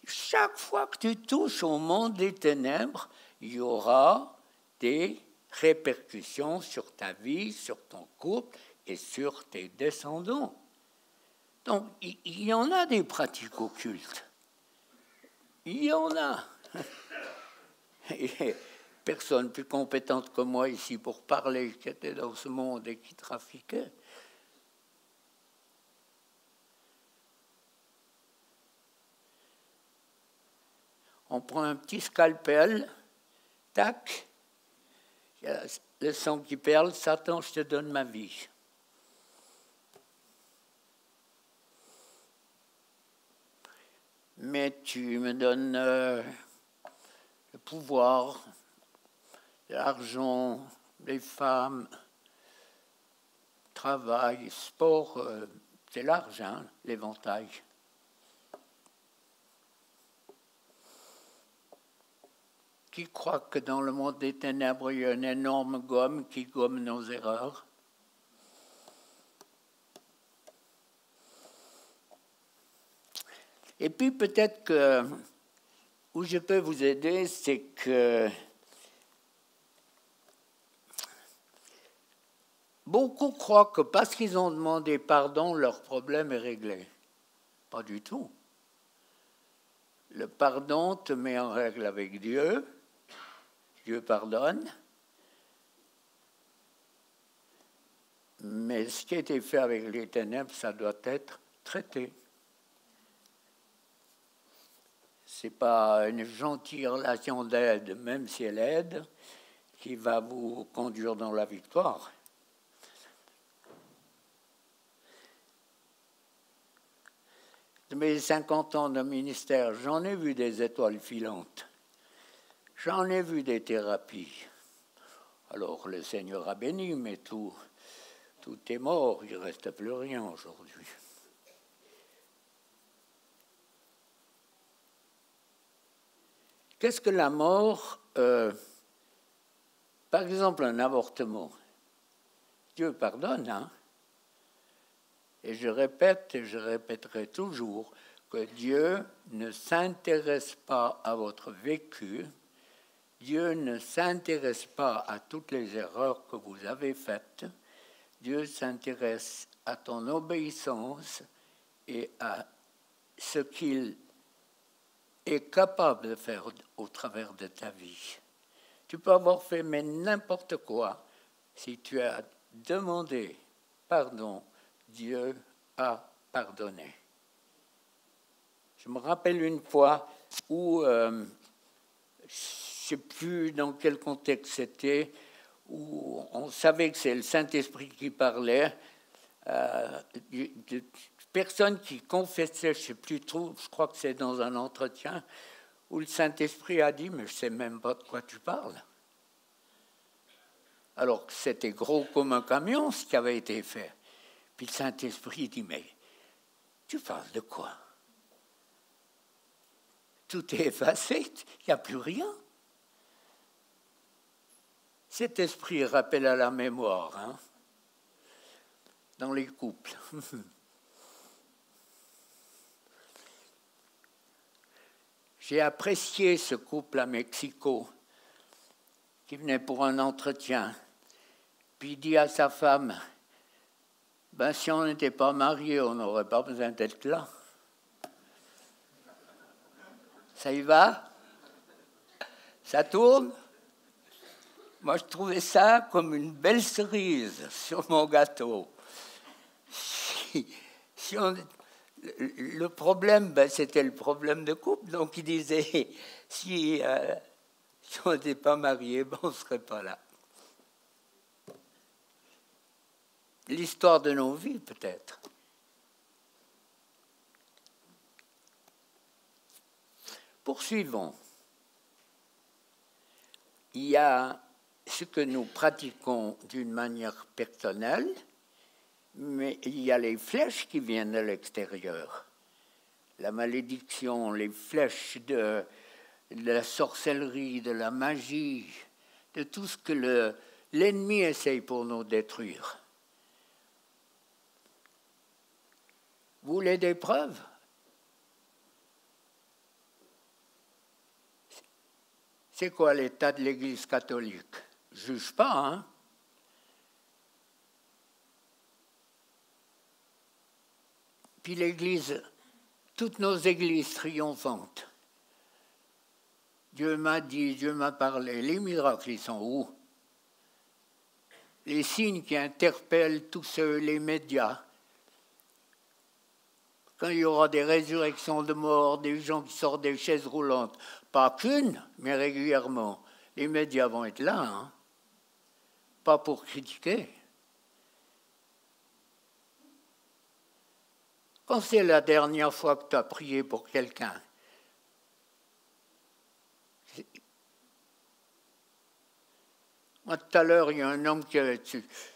chaque fois que tu touches au monde des ténèbres, il y aura des répercussions sur ta vie, sur ton couple et sur tes descendants. Donc, il y en a des pratiques occultes. Il y en a. Et personne plus compétente que moi ici pour parler qui était dans ce monde et qui trafiquait. On prend un petit scalpel, tac, il y a le sang qui perle, Satan, je te donne ma vie. Mais tu me donnes le pouvoir, l'argent, les femmes, travail, sport, c'est large, hein, l'éventail. Qui croit que dans le monde des ténèbres, il y a une énorme gomme qui gomme nos erreurs? Et puis peut-être que où je peux vous aider, c'est que beaucoup croient que parce qu'ils ont demandé pardon, leur problème est réglé. Pas du tout. Le pardon te met en règle avec Dieu. Dieu pardonne. Mais ce qui a été fait avec les ténèbres, ça doit être traité. Ce n'est pas une gentille relation d'aide, même si elle aide, qui va vous conduire dans la victoire. De mes 50 ans de ministère, j'en ai vu des étoiles filantes. J'en ai vu des thérapies. Alors le Seigneur a béni, mais tout est mort, il ne reste plus rien aujourd'hui. Qu'est-ce que la mort? Par exemple, un avortement. Dieu pardonne, hein? Et je répète et je répéterai toujours que Dieu ne s'intéresse pas à votre vécu. Dieu ne s'intéresse pas à toutes les erreurs que vous avez faites. Dieu s'intéresse à ton obéissance et à ce qu'il est capable de faire au travers de ta vie. Tu peux avoir fait mais n'importe quoi. Si tu as demandé pardon, Dieu a pardonné. Je me rappelle une fois où, je ne sais plus dans quel contexte c'était, où on savait que c'est le Saint-Esprit qui parlait, de personnes qui confessaient, je ne sais plus trop, je crois que c'est dans un entretien, où le Saint-Esprit a dit « mais je ne sais même pas de quoi tu parles ». Alors que c'était gros comme un camion ce qui avait été fait. Puis le Saint-Esprit dit « mais tu parles de quoi? Tout est effacé, il n'y a plus rien. » Cet esprit rappelle à la mémoire, hein, dans les couples. J'ai apprécié ce couple à Mexico qui venait pour un entretien. Puis il dit à sa femme, ben, si on n'était pas mariés, on n'aurait pas besoin d'être là. Ça y va? Ça tourne? Moi, je trouvais ça comme une belle cerise sur mon gâteau. Le problème, ben, c'était le problème de couple. Donc, il disait, si on n'était pas mariés, ben, on ne serait pas là. L'histoire de nos vies, peut-être. Poursuivons. Il y a ce que nous pratiquons d'une manière personnelle, mais il y a les flèches qui viennent de l'extérieur. la malédiction, les flèches de la sorcellerie, de la magie, de tout ce que l'ennemi essaye pour nous détruire. Vous voulez des preuves? C'est quoi l'état de l'Église catholique? Je ne juge pas, hein? Puis l'Église, toutes nos églises triomphantes. Dieu m'a dit, Dieu m'a parlé. Les miracles, ils sont où? Les signes qui interpellent tous ceux, les médias. Quand il y aura des résurrections de morts, des gens qui sortent des chaises roulantes, pas qu'une, mais régulièrement, les médias vont être là, hein? Pas pour critiquer. Quand c'est la dernière fois que tu as prié pour quelqu'un? Moi, tout à l'heure, il y a un homme qui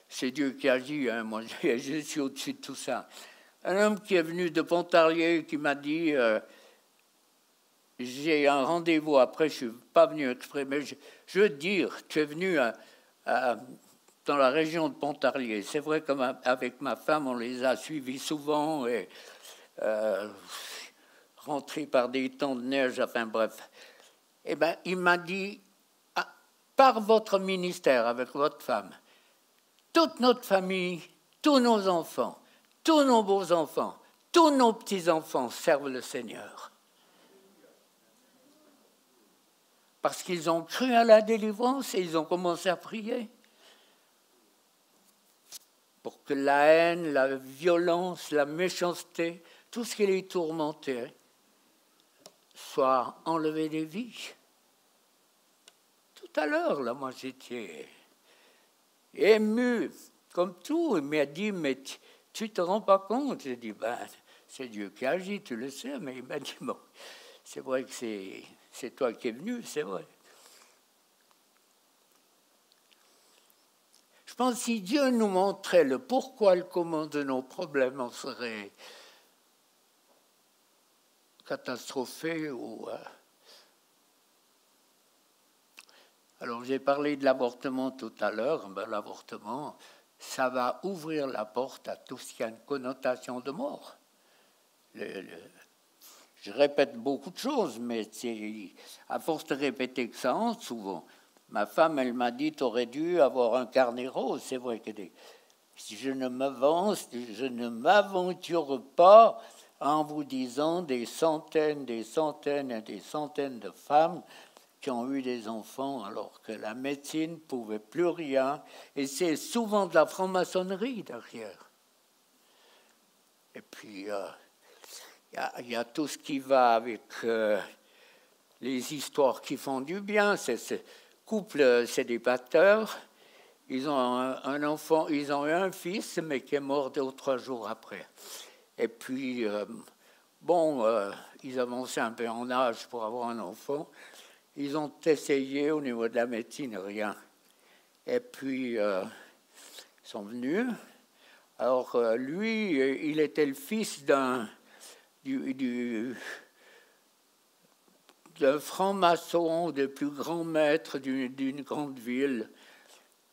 c'est Dieu qui agit, hein, moi je suis au-dessus de tout ça. Un homme qui est venu de Pontarlier qui m'a dit j'ai un rendez-vous après, je ne suis pas venu exprès, mais je veux te dire, tu es venu dans la région de Pontarlier. C'est vrai qu'avec ma femme, on les a suivis souvent et rentrés par des temps de neige, enfin bref. Eh bien, il m'a dit, par votre ministère avec votre femme, toute notre famille, tous nos enfants, tous nos beaux-enfants, tous nos petits-enfants servent le Seigneur. Parce qu'ils ont cru à la délivrance et ils ont commencé à prier. Pour que la haine, la violence, la méchanceté, tout ce qui les tourmentait, soit enlevé des vies. Tout à l'heure, là, moi, j'étais ému, comme tout. Il m'a dit, mais tu te rends pas compte? J'ai dit, ben, c'est Dieu qui agit, tu le sais. Mais il m'a dit, bon, c'est vrai que c'est toi qui es venu, c'est vrai. Je pense que si Dieu nous montrait le pourquoi, le comment de nos problèmes, on serait catastrophé ou... Alors, j'ai parlé de l'avortement tout à l'heure. Ben, l'avortement, ça va ouvrir la porte à tout ce qui a une connotation de mort. Je répète beaucoup de choses, mais à force de répéter que ça entre souvent. Ma femme, elle m'a dit, tu aurais dû avoir un carnet rose. C'est vrai que je ne m'aventure pas en vous disant des centaines et des centaines de femmes qui ont eu des enfants alors que la médecine ne pouvait plus rien. Et c'est souvent de la franc-maçonnerie derrière. Et puis, il y a tout ce qui va avec les histoires qui font du bien. C'est ce couple célibataire. Ils ont un enfant, ils ont eu un fils, mais qui est mort 2 ou 3 jours après. Et puis, ils avançaient un peu en âge pour avoir un enfant. Ils ont essayé au niveau de la médecine, rien. Et puis, ils sont venus. Alors, lui, il était le fils d'un franc-maçon, des plus grands maîtres d'une grande ville.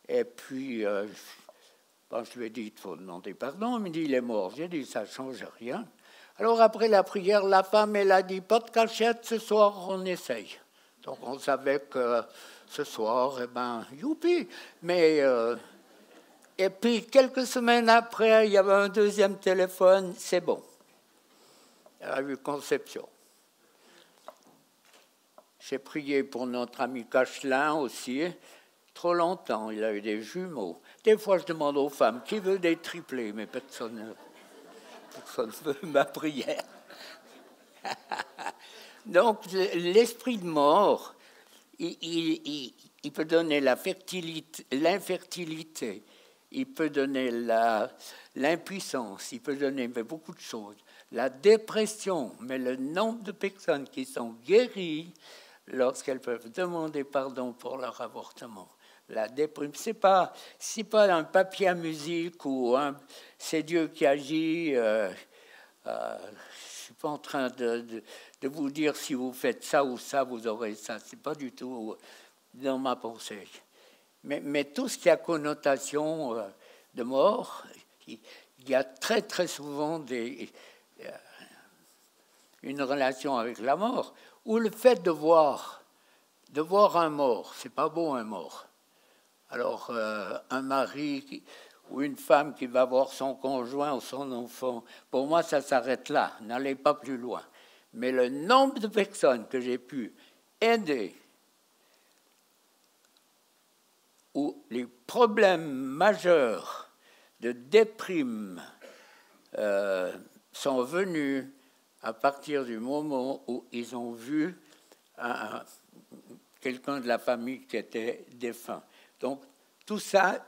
Et puis, je lui ai dit, il faut demander pardon. Il me dit, il est mort. J'ai dit, ça ne change rien. Alors, après la prière, la femme, elle a dit, pas de cachette, ce soir, on essaye. Donc, on savait que ce soir, youpi. Mais, et puis, quelques semaines après, il y avait un deuxième téléphone, c'est bon. Il y a eu conception. J'ai prié pour notre ami Cachelin aussi. Trop longtemps, il a eu des jumeaux. Des fois, je demande aux femmes, qui veut des triplés? Mais personne ne veut ma prière. Donc, l'esprit de mort, il peut donner l'infertilité, il peut donner l'impuissance, il peut donner beaucoup de choses. La dépression, mais le nombre de personnes qui sont guéries lorsqu'elles peuvent demander pardon pour leur avortement. La dépression, c'est pas un papier à musique ou c'est Dieu qui agit. Je ne suis pas en train de vous dire si vous faites ça ou ça, vous aurez ça. Ce n'est pas du tout dans ma pensée. Mais tout ce qui a connotation de mort, il y a très très souvent une relation avec la mort, ou le fait de voir un mort. C'est pas beau un mort. Alors un mari ou une femme qui va voir son conjoint ou son enfant, pour moi ça s'arrête là, n'allez pas plus loin. Mais le nombre de personnes que j'ai pu aider, où les problèmes majeurs de déprime sont venus à partir du moment où ils ont vu quelqu'un de la famille qui était défunt. Donc, tout ça,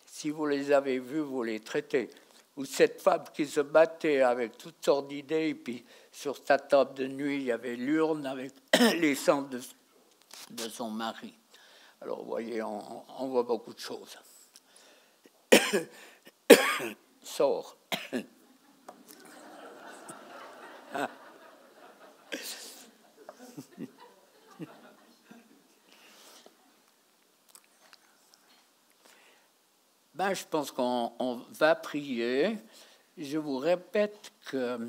si vous les avez vus, vous les traitez. Ou cette femme qui se battait avec toutes sortes d'idées, et puis sur sa table de nuit, il y avait l'urne avec les cendres de son mari. Alors, vous voyez, on voit beaucoup de choses. Sort. Je pense qu'on va prier. Je vous répète que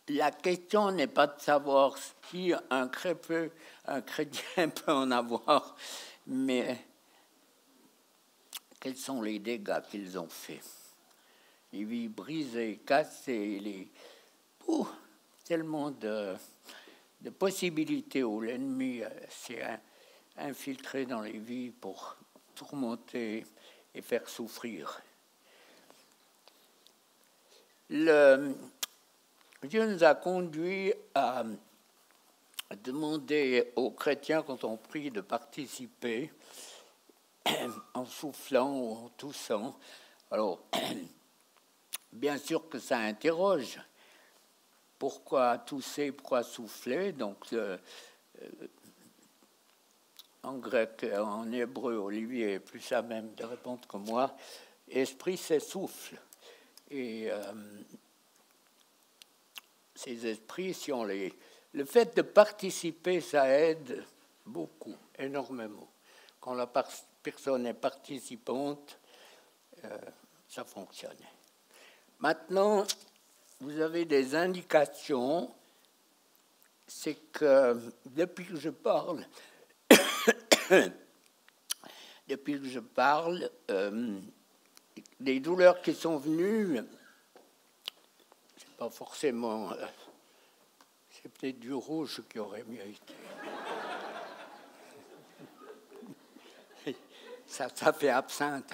la question n'est pas de savoir si un chrétien peut en avoir, mais quels sont les dégâts qu'ils ont faits. Les vies brisées, cassées, tellement de possibilités où l'ennemi s'est infiltré dans les vies pour tourmenter et faire souffrir. Dieu nous a conduits à demander aux chrétiens, quand on prie, de participer en soufflant ou en toussant. Alors, bien sûr que ça interroge. Pourquoi tousser, pourquoi souffler? Donc, en grec, en hébreu, Olivier est plus à même de répondre que moi. Esprit, c'est souffle. Et ces esprits, si on les... Le fait de participer, ça aide beaucoup, énormément. Quand la personne est participante, ça fonctionne. Maintenant, vous avez des indications. C'est que depuis que je parle, les douleurs qui sont venues, c'est pas forcément... c'est peut-être du rouge qui aurait mieux été. Ça fait absinthe.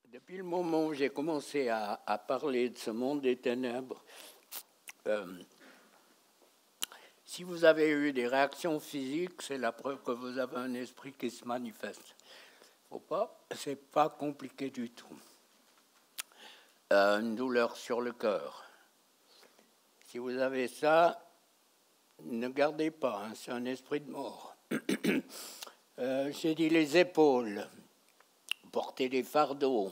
Depuis le moment où j'ai commencé à parler de ce monde des ténèbres, si vous avez eu des réactions physiques, c'est la preuve que vous avez un esprit qui se manifeste. C'est pas compliqué du tout. Une douleur sur le cœur. Si vous avez ça, ne gardez pas, hein, c'est un esprit de mort. J'ai dit les épaules, porter des fardeaux,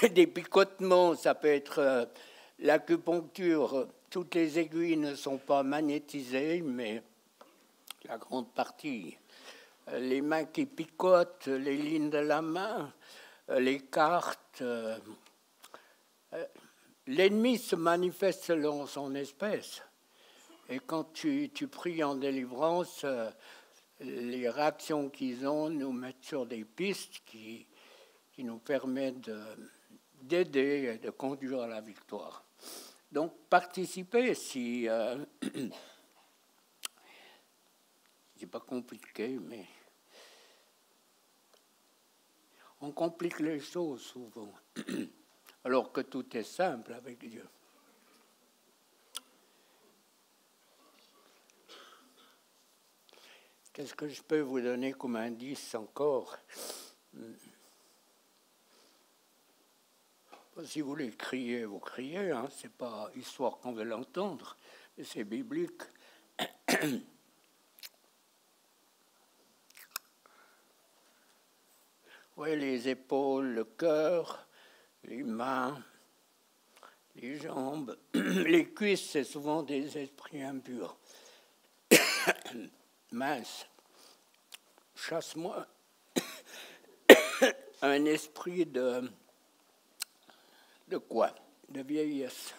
des picotements, ça peut être l'acupuncture. Toutes les aiguilles ne sont pas magnétisées, mais la grande partie. Les mains qui picotent, les lignes de la main, les cartes. L'ennemi se manifeste selon son espèce. Et quand tu pries en délivrance, les réactions qu'ils ont nous mettent sur des pistes qui nous permettent d'aider et de conduire à la victoire. Donc, participez si... c'est pas compliqué, mais... on complique les choses souvent, alors que tout est simple avec Dieu. Qu'est-ce que je peux vous donner comme indice encore? Si vous voulez crier, vous criez, hein, c'est pas histoire qu'on veut l'entendre, c'est biblique. Oui, les épaules, le cœur, les mains, les jambes, les cuisses, c'est souvent des esprits impurs. Mince, chasse-moi un esprit de quoi? De vieillesse.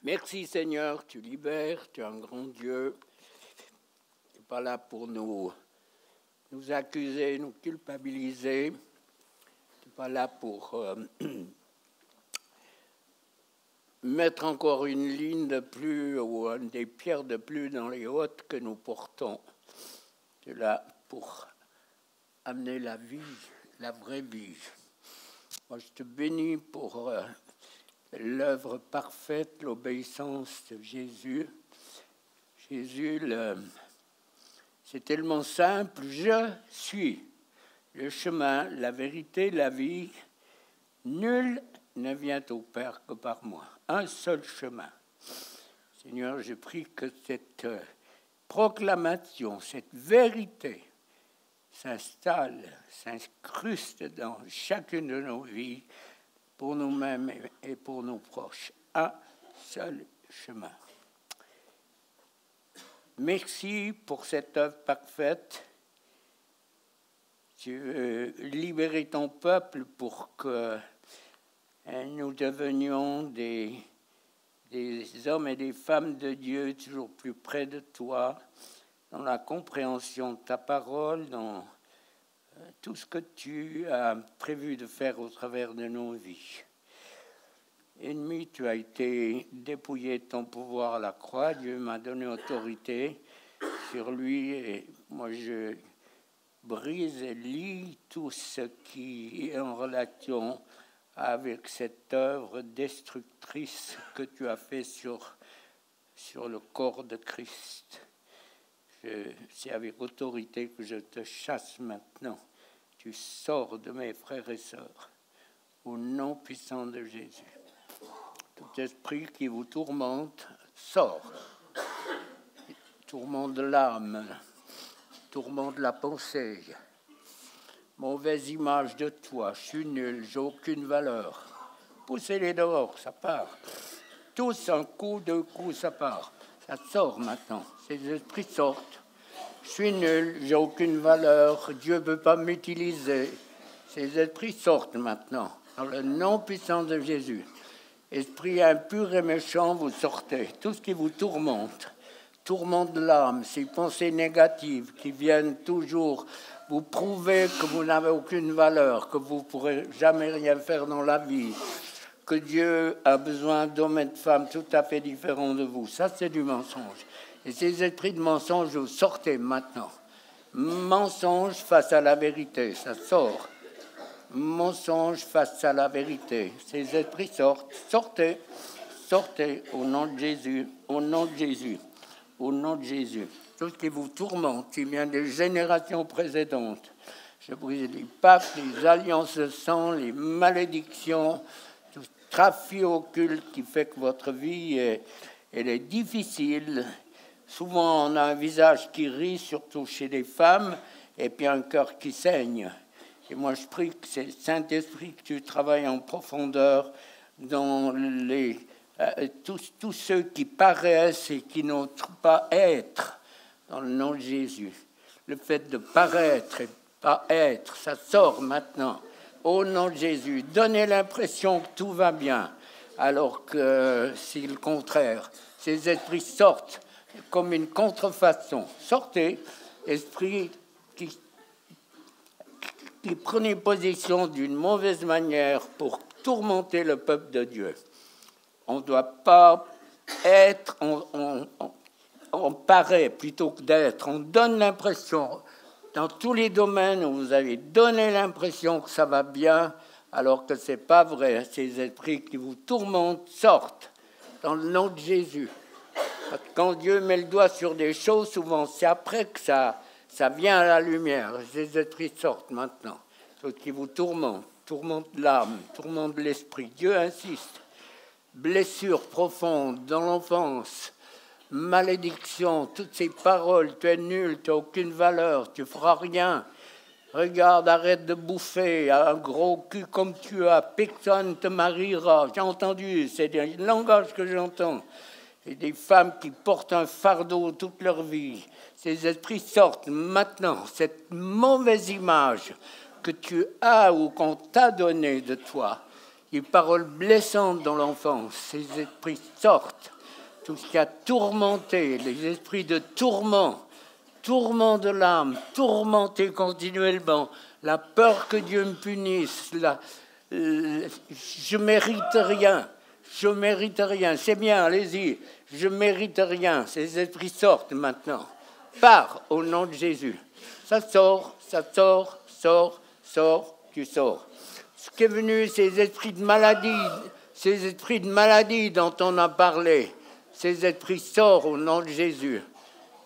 Merci Seigneur, tu libères, tu es un grand Dieu. Tu n'es pas là pour nous accuser, nous culpabiliser. Tu n'es pas là pour mettre encore une ligne de plus ou des pierres de plus dans les hôtes que nous portons. Tu es là pour amener la vie, la vraie vie. Moi, je te bénis pour l'œuvre parfaite, l'obéissance de Jésus. Jésus, c'est tellement simple. Je suis le chemin, la vérité, la vie. Nul ne vient au Père que par moi. Un seul chemin. Seigneur, je prie que cette proclamation, cette vérité s'installe, s'incruste dans chacune de nos vies, pour nous-mêmes et pour nos proches. Un seul chemin. Merci pour cette œuvre parfaite. Tu veux libérer ton peuple pour que nous devenions des hommes et des femmes de Dieu toujours plus près de toi, dans la compréhension de ta parole, dans tout ce que tu as prévu de faire au travers de nos vies. Ennemi, tu as été dépouillé de ton pouvoir à la croix. Dieu m'a donné autorité sur lui et moi je brise et lie tout ce qui est en relation avec cette œuvre destructrice que tu as fait sur le corps de Christ. C'est avec autorité que je te chasse maintenant. Tu sors de mes frères et sœurs, au nom puissant de Jésus. Tout esprit qui vous tourmente, sort. Tourmente de l'âme, tourmente de la pensée. Mauvaise image de toi, je suis nul, j'ai aucune valeur. Poussez-les dehors, ça part. Tous un coup, deux coups, ça part. Ça sort maintenant. Ces esprits sortent. Je suis nul, j'ai aucune valeur. Dieu ne peut pas m'utiliser. Ces esprits sortent maintenant. Dans le nom puissant de Jésus. Esprit impur et méchant, vous sortez. Tout ce qui vous tourmente l'âme, ces pensées négatives qui viennent toujours vous prouver que vous n'avez aucune valeur, que vous ne pourrez jamais rien faire dans la vie, que Dieu a besoin d'hommes et de femmes tout à fait différents de vous. Ça, c'est du mensonge. Et ces esprits de mensonge, vous sortez maintenant. Mensonge face à la vérité, ça sort. Mensonge face à la vérité. Ces esprits sortent. Sortez. Sortez au nom de Jésus. Au nom de Jésus. Au nom de Jésus. Tout ce qui vous tourmente, qui vient des générations précédentes. Je brise les pactes, les alliances de sang, les malédictions, tout trafic occulte qui fait que votre vie elle est difficile. Souvent, on a un visage qui rit, surtout chez les femmes, et puis un cœur qui saigne. Et moi, je prie que c'est le Saint-Esprit que tu travailles en profondeur dans tous ceux qui paraissent et qui n'ont pas être, dans le nom de Jésus. Le fait de paraître et pas être, ça sort maintenant. Au nom de Jésus, donnez l'impression que tout va bien, alors que c'est le contraire. Ces esprits sortent comme une contrefaçon. Sortez, esprits qui prenaient position d'une mauvaise manière pour tourmenter le peuple de Dieu. On ne doit pas être, on paraît plutôt que d'être. On donne l'impression, dans tous les domaines où vous avez donné l'impression que ça va bien, alors que ce n'est pas vrai. Ces esprits qui vous tourmentent sortent dans le nom de Jésus. Parce que quand Dieu met le doigt sur des choses, souvent c'est après que ça vient à la lumière. Ces esprits sortent maintenant. Ceux qui vous tourmentent l'âme, tourmentent l'esprit. Dieu insiste. Blessures profondes dans l'enfance, malédiction, toutes ces paroles, tu es nul, tu n'as aucune valeur, tu ne feras rien. Regarde, arrête de bouffer, un gros cul comme tu as, personne ne te mariera. J'ai entendu, c'est un langage que j'entends. Et des femmes qui portent un fardeau toute leur vie. Ces esprits sortent maintenant, cette mauvaise image que tu as ou qu'on t'a donnée de toi. Les paroles blessantes dans l'enfance, ces esprits sortent. Tout ce qui a tourmenté, les esprits de tourment de l'âme, tourmenté continuellement, la peur que Dieu me punisse, je mérite rien, c'est bien, allez-y, je mérite rien, ces esprits sortent maintenant, pars au nom de Jésus, ça sort, tu sors. Ce qui est venu, ces esprits de maladie dont on a parlé, ces esprits sortent au nom de Jésus.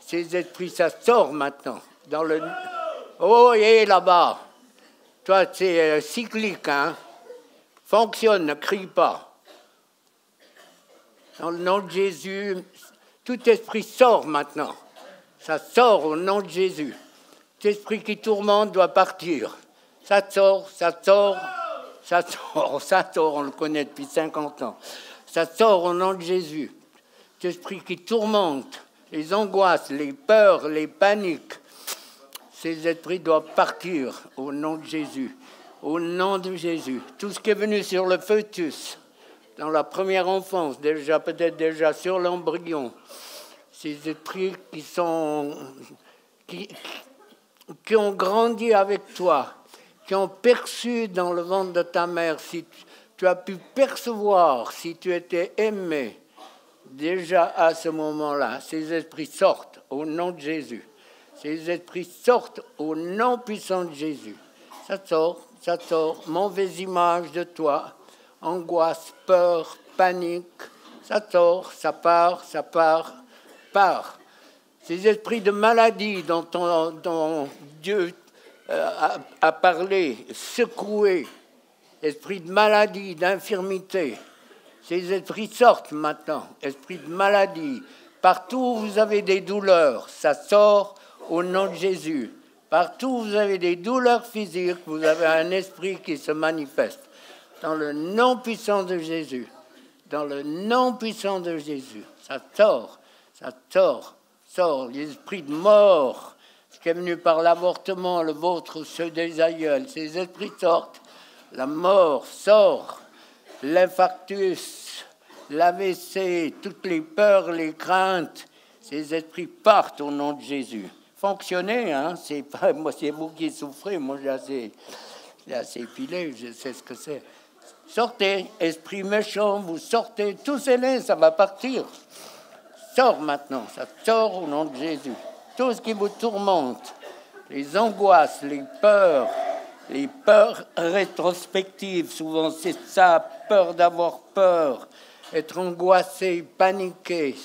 Ces esprits, ça sort maintenant. Oh, et là-bas. Toi, c'est cyclique, hein. Fonctionne, ne crie pas. Dans le nom de Jésus, tout esprit sort maintenant. Ça sort au nom de Jésus. Tout esprit qui tourmente doit partir. Ça sort, on le connaît depuis 50 ans. Ça sort au nom de Jésus. Tout esprit qui tourmente, les angoisses, les peurs, les paniques, ces esprits doivent partir au nom de Jésus. Au nom de Jésus. Tout ce qui est venu sur le fœtus, dans la première enfance, peut-être déjà sur l'embryon, ces esprits qui ont grandi avec toi, qui ont perçu dans le ventre de ta mère, si tu as pu percevoir, si tu étais aimé, déjà à ce moment-là, ces esprits sortent au nom de Jésus. Ces esprits sortent au nom puissant de Jésus. Ça sort, mauvaise image de toi, angoisse, peur, panique, ça sort, ça part. Ces esprits de maladie dont Dieu a parlé, secoué, esprits de maladie, d'infirmité, ces esprits sortent maintenant, esprits de maladie. Partout où vous avez des douleurs, ça sort au nom de Jésus. Partout où vous avez des douleurs physiques, vous avez un esprit qui se manifeste. Dans le nom puissant de Jésus. Dans le nom puissant de Jésus. Ça sort. L'esprit de mort, ce qui est venu par l'avortement, le vôtre, ceux des aïeuls, ces esprits sortent. La mort sort. L'infarctus, l'AVC, toutes les peurs, les craintes, ces esprits partent au nom de Jésus. Fonctionnez, hein, c'est pas moi, c'est vous qui souffrez, moi j'ai assez pilé, je sais ce que c'est. Sortez, esprit méchant, vous sortez, tous aînés, ça va partir. Sors maintenant, ça sort au nom de Jésus. Tout ce qui vous tourmente, les angoisses, les peurs rétrospectives, souvent c'est ça, peur d'avoir peur, être angoissé, paniqué,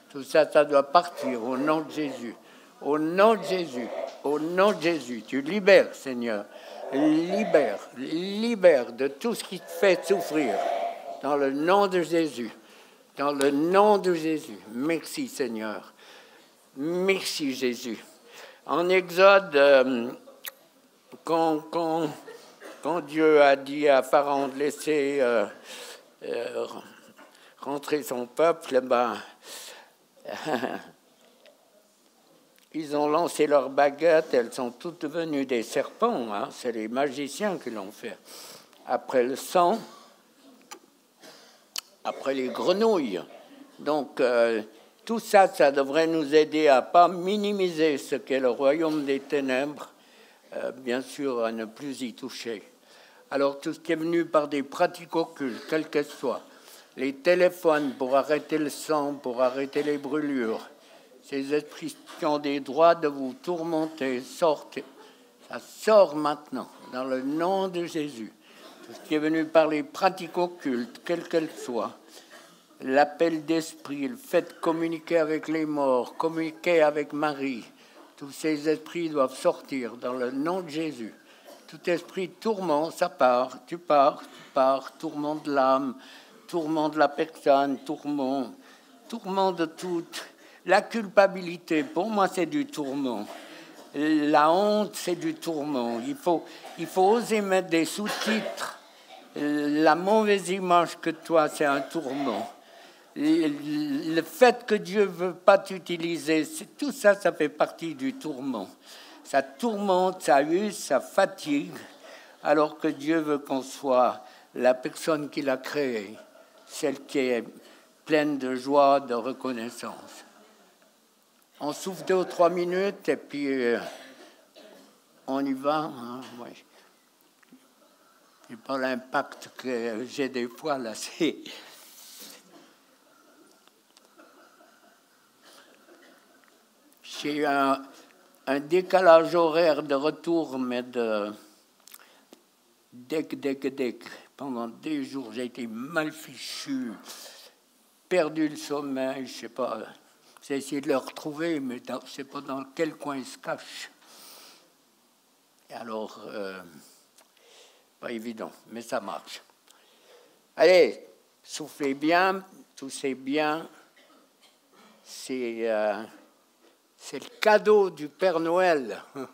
tout ça, ça doit partir au nom de Jésus. Au nom de Jésus, tu libères, Seigneur. Libère de tout ce qui te fait souffrir. Dans le nom de Jésus. Dans le nom de Jésus. Merci, Seigneur. Merci, Jésus. En Exode, quand Dieu a dit à Pharaon de laisser rentrer son peuple, ils ont lancé leurs baguettes, elles sont toutes devenues des serpents, hein, c'est les magiciens qui l'ont fait. Après le sang, après les grenouilles. Donc, tout ça, ça devrait nous aider à ne pas minimiser ce qu'est le royaume des ténèbres, bien sûr, à ne plus y toucher. Alors, tout ce qui est venu par des pratiques occultes, quelles qu'elles soient, les téléphones pour arrêter le sang, pour arrêter les brûlures, ces esprits qui ont des droits de vous tourmenter, sortez. Ça sort maintenant, dans le nom de Jésus. Tout ce qui est venu par les pratiques occultes, quelles qu'elles soient, l'appel d'esprit, le fait de communiquer avec les morts, communiquer avec Marie, tous ces esprits doivent sortir dans le nom de Jésus. Tout esprit tourment, ça part, tu pars, tourment de l'âme, tourment de la personne, tourment de toute La culpabilité, pour moi, c'est du tourment. La honte, c'est du tourment. Il faut oser mettre des sous-titres. La mauvaise image que toi, c'est un tourment. Le fait que Dieu ne veut pas t'utiliser, tout ça, ça fait partie du tourment. Ça tourmente, ça use, ça fatigue, alors que Dieu veut qu'on soit la personne qu'il a créée, celle qui est pleine de joie, de reconnaissance. On souffle 2 ou 3 minutes et puis on y va. Hein, ouais. C'est pas l'impact que j'ai des fois là. J'ai eu un décalage horaire de retour, mais dès. Pendant des jours, j'ai été mal fichu, perdu le sommeil, je sais pas. J'ai essayé de le retrouver, mais je ne sais pas dans quel coin il se cache. Et alors, pas évident, mais ça marche. Allez, soufflez bien, toussez bien. C'est le cadeau du Père Noël. Le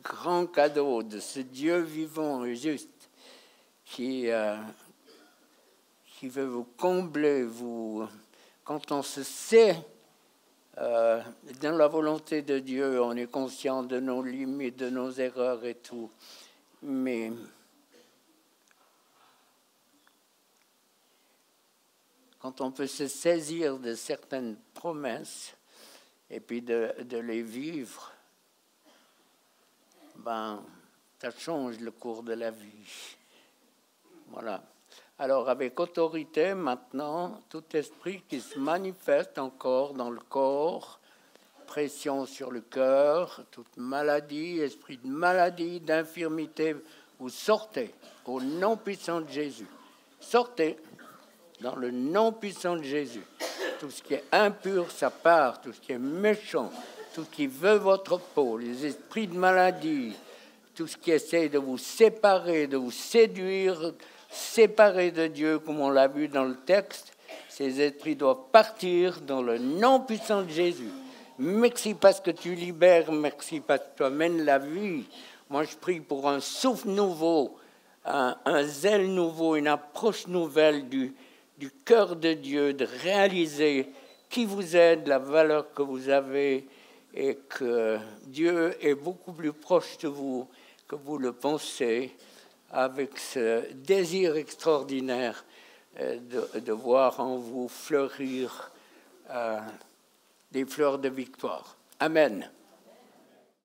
grand cadeau de ce Dieu vivant et juste qui veut vous combler, quand on se sait dans la volonté de Dieu, on est conscient de nos limites, de nos erreurs et tout. Mais quand on peut se saisir de certaines promesses et puis de les vivre, ça change le cours de la vie. Voilà. Alors, avec autorité, maintenant, tout esprit qui se manifeste encore dans le corps, pression sur le cœur, toute maladie, esprit de maladie, d'infirmité, vous sortez au nom puissant de Jésus. Sortez dans le nom puissant de Jésus. Tout ce qui est impur, ça part. Tout ce qui est méchant, tout ce qui veut votre peau, les esprits de maladie, tout ce qui essaie de vous séparer, de vous séduire, séparer de Dieu, comme on l'a vu dans le texte, ces esprits doivent partir dans le nom puissant de Jésus. Merci parce que tu libères, merci parce que tu amènes la vie. Moi, je prie pour un souffle nouveau, un zèle nouveau, une approche nouvelle du cœur de Dieu, de réaliser qui vous êtes, la valeur que vous avez, et que Dieu est beaucoup plus proche de vous que vous le pensez, avec ce désir extraordinaire de voir en vous fleurir des fleurs de victoire. Amen.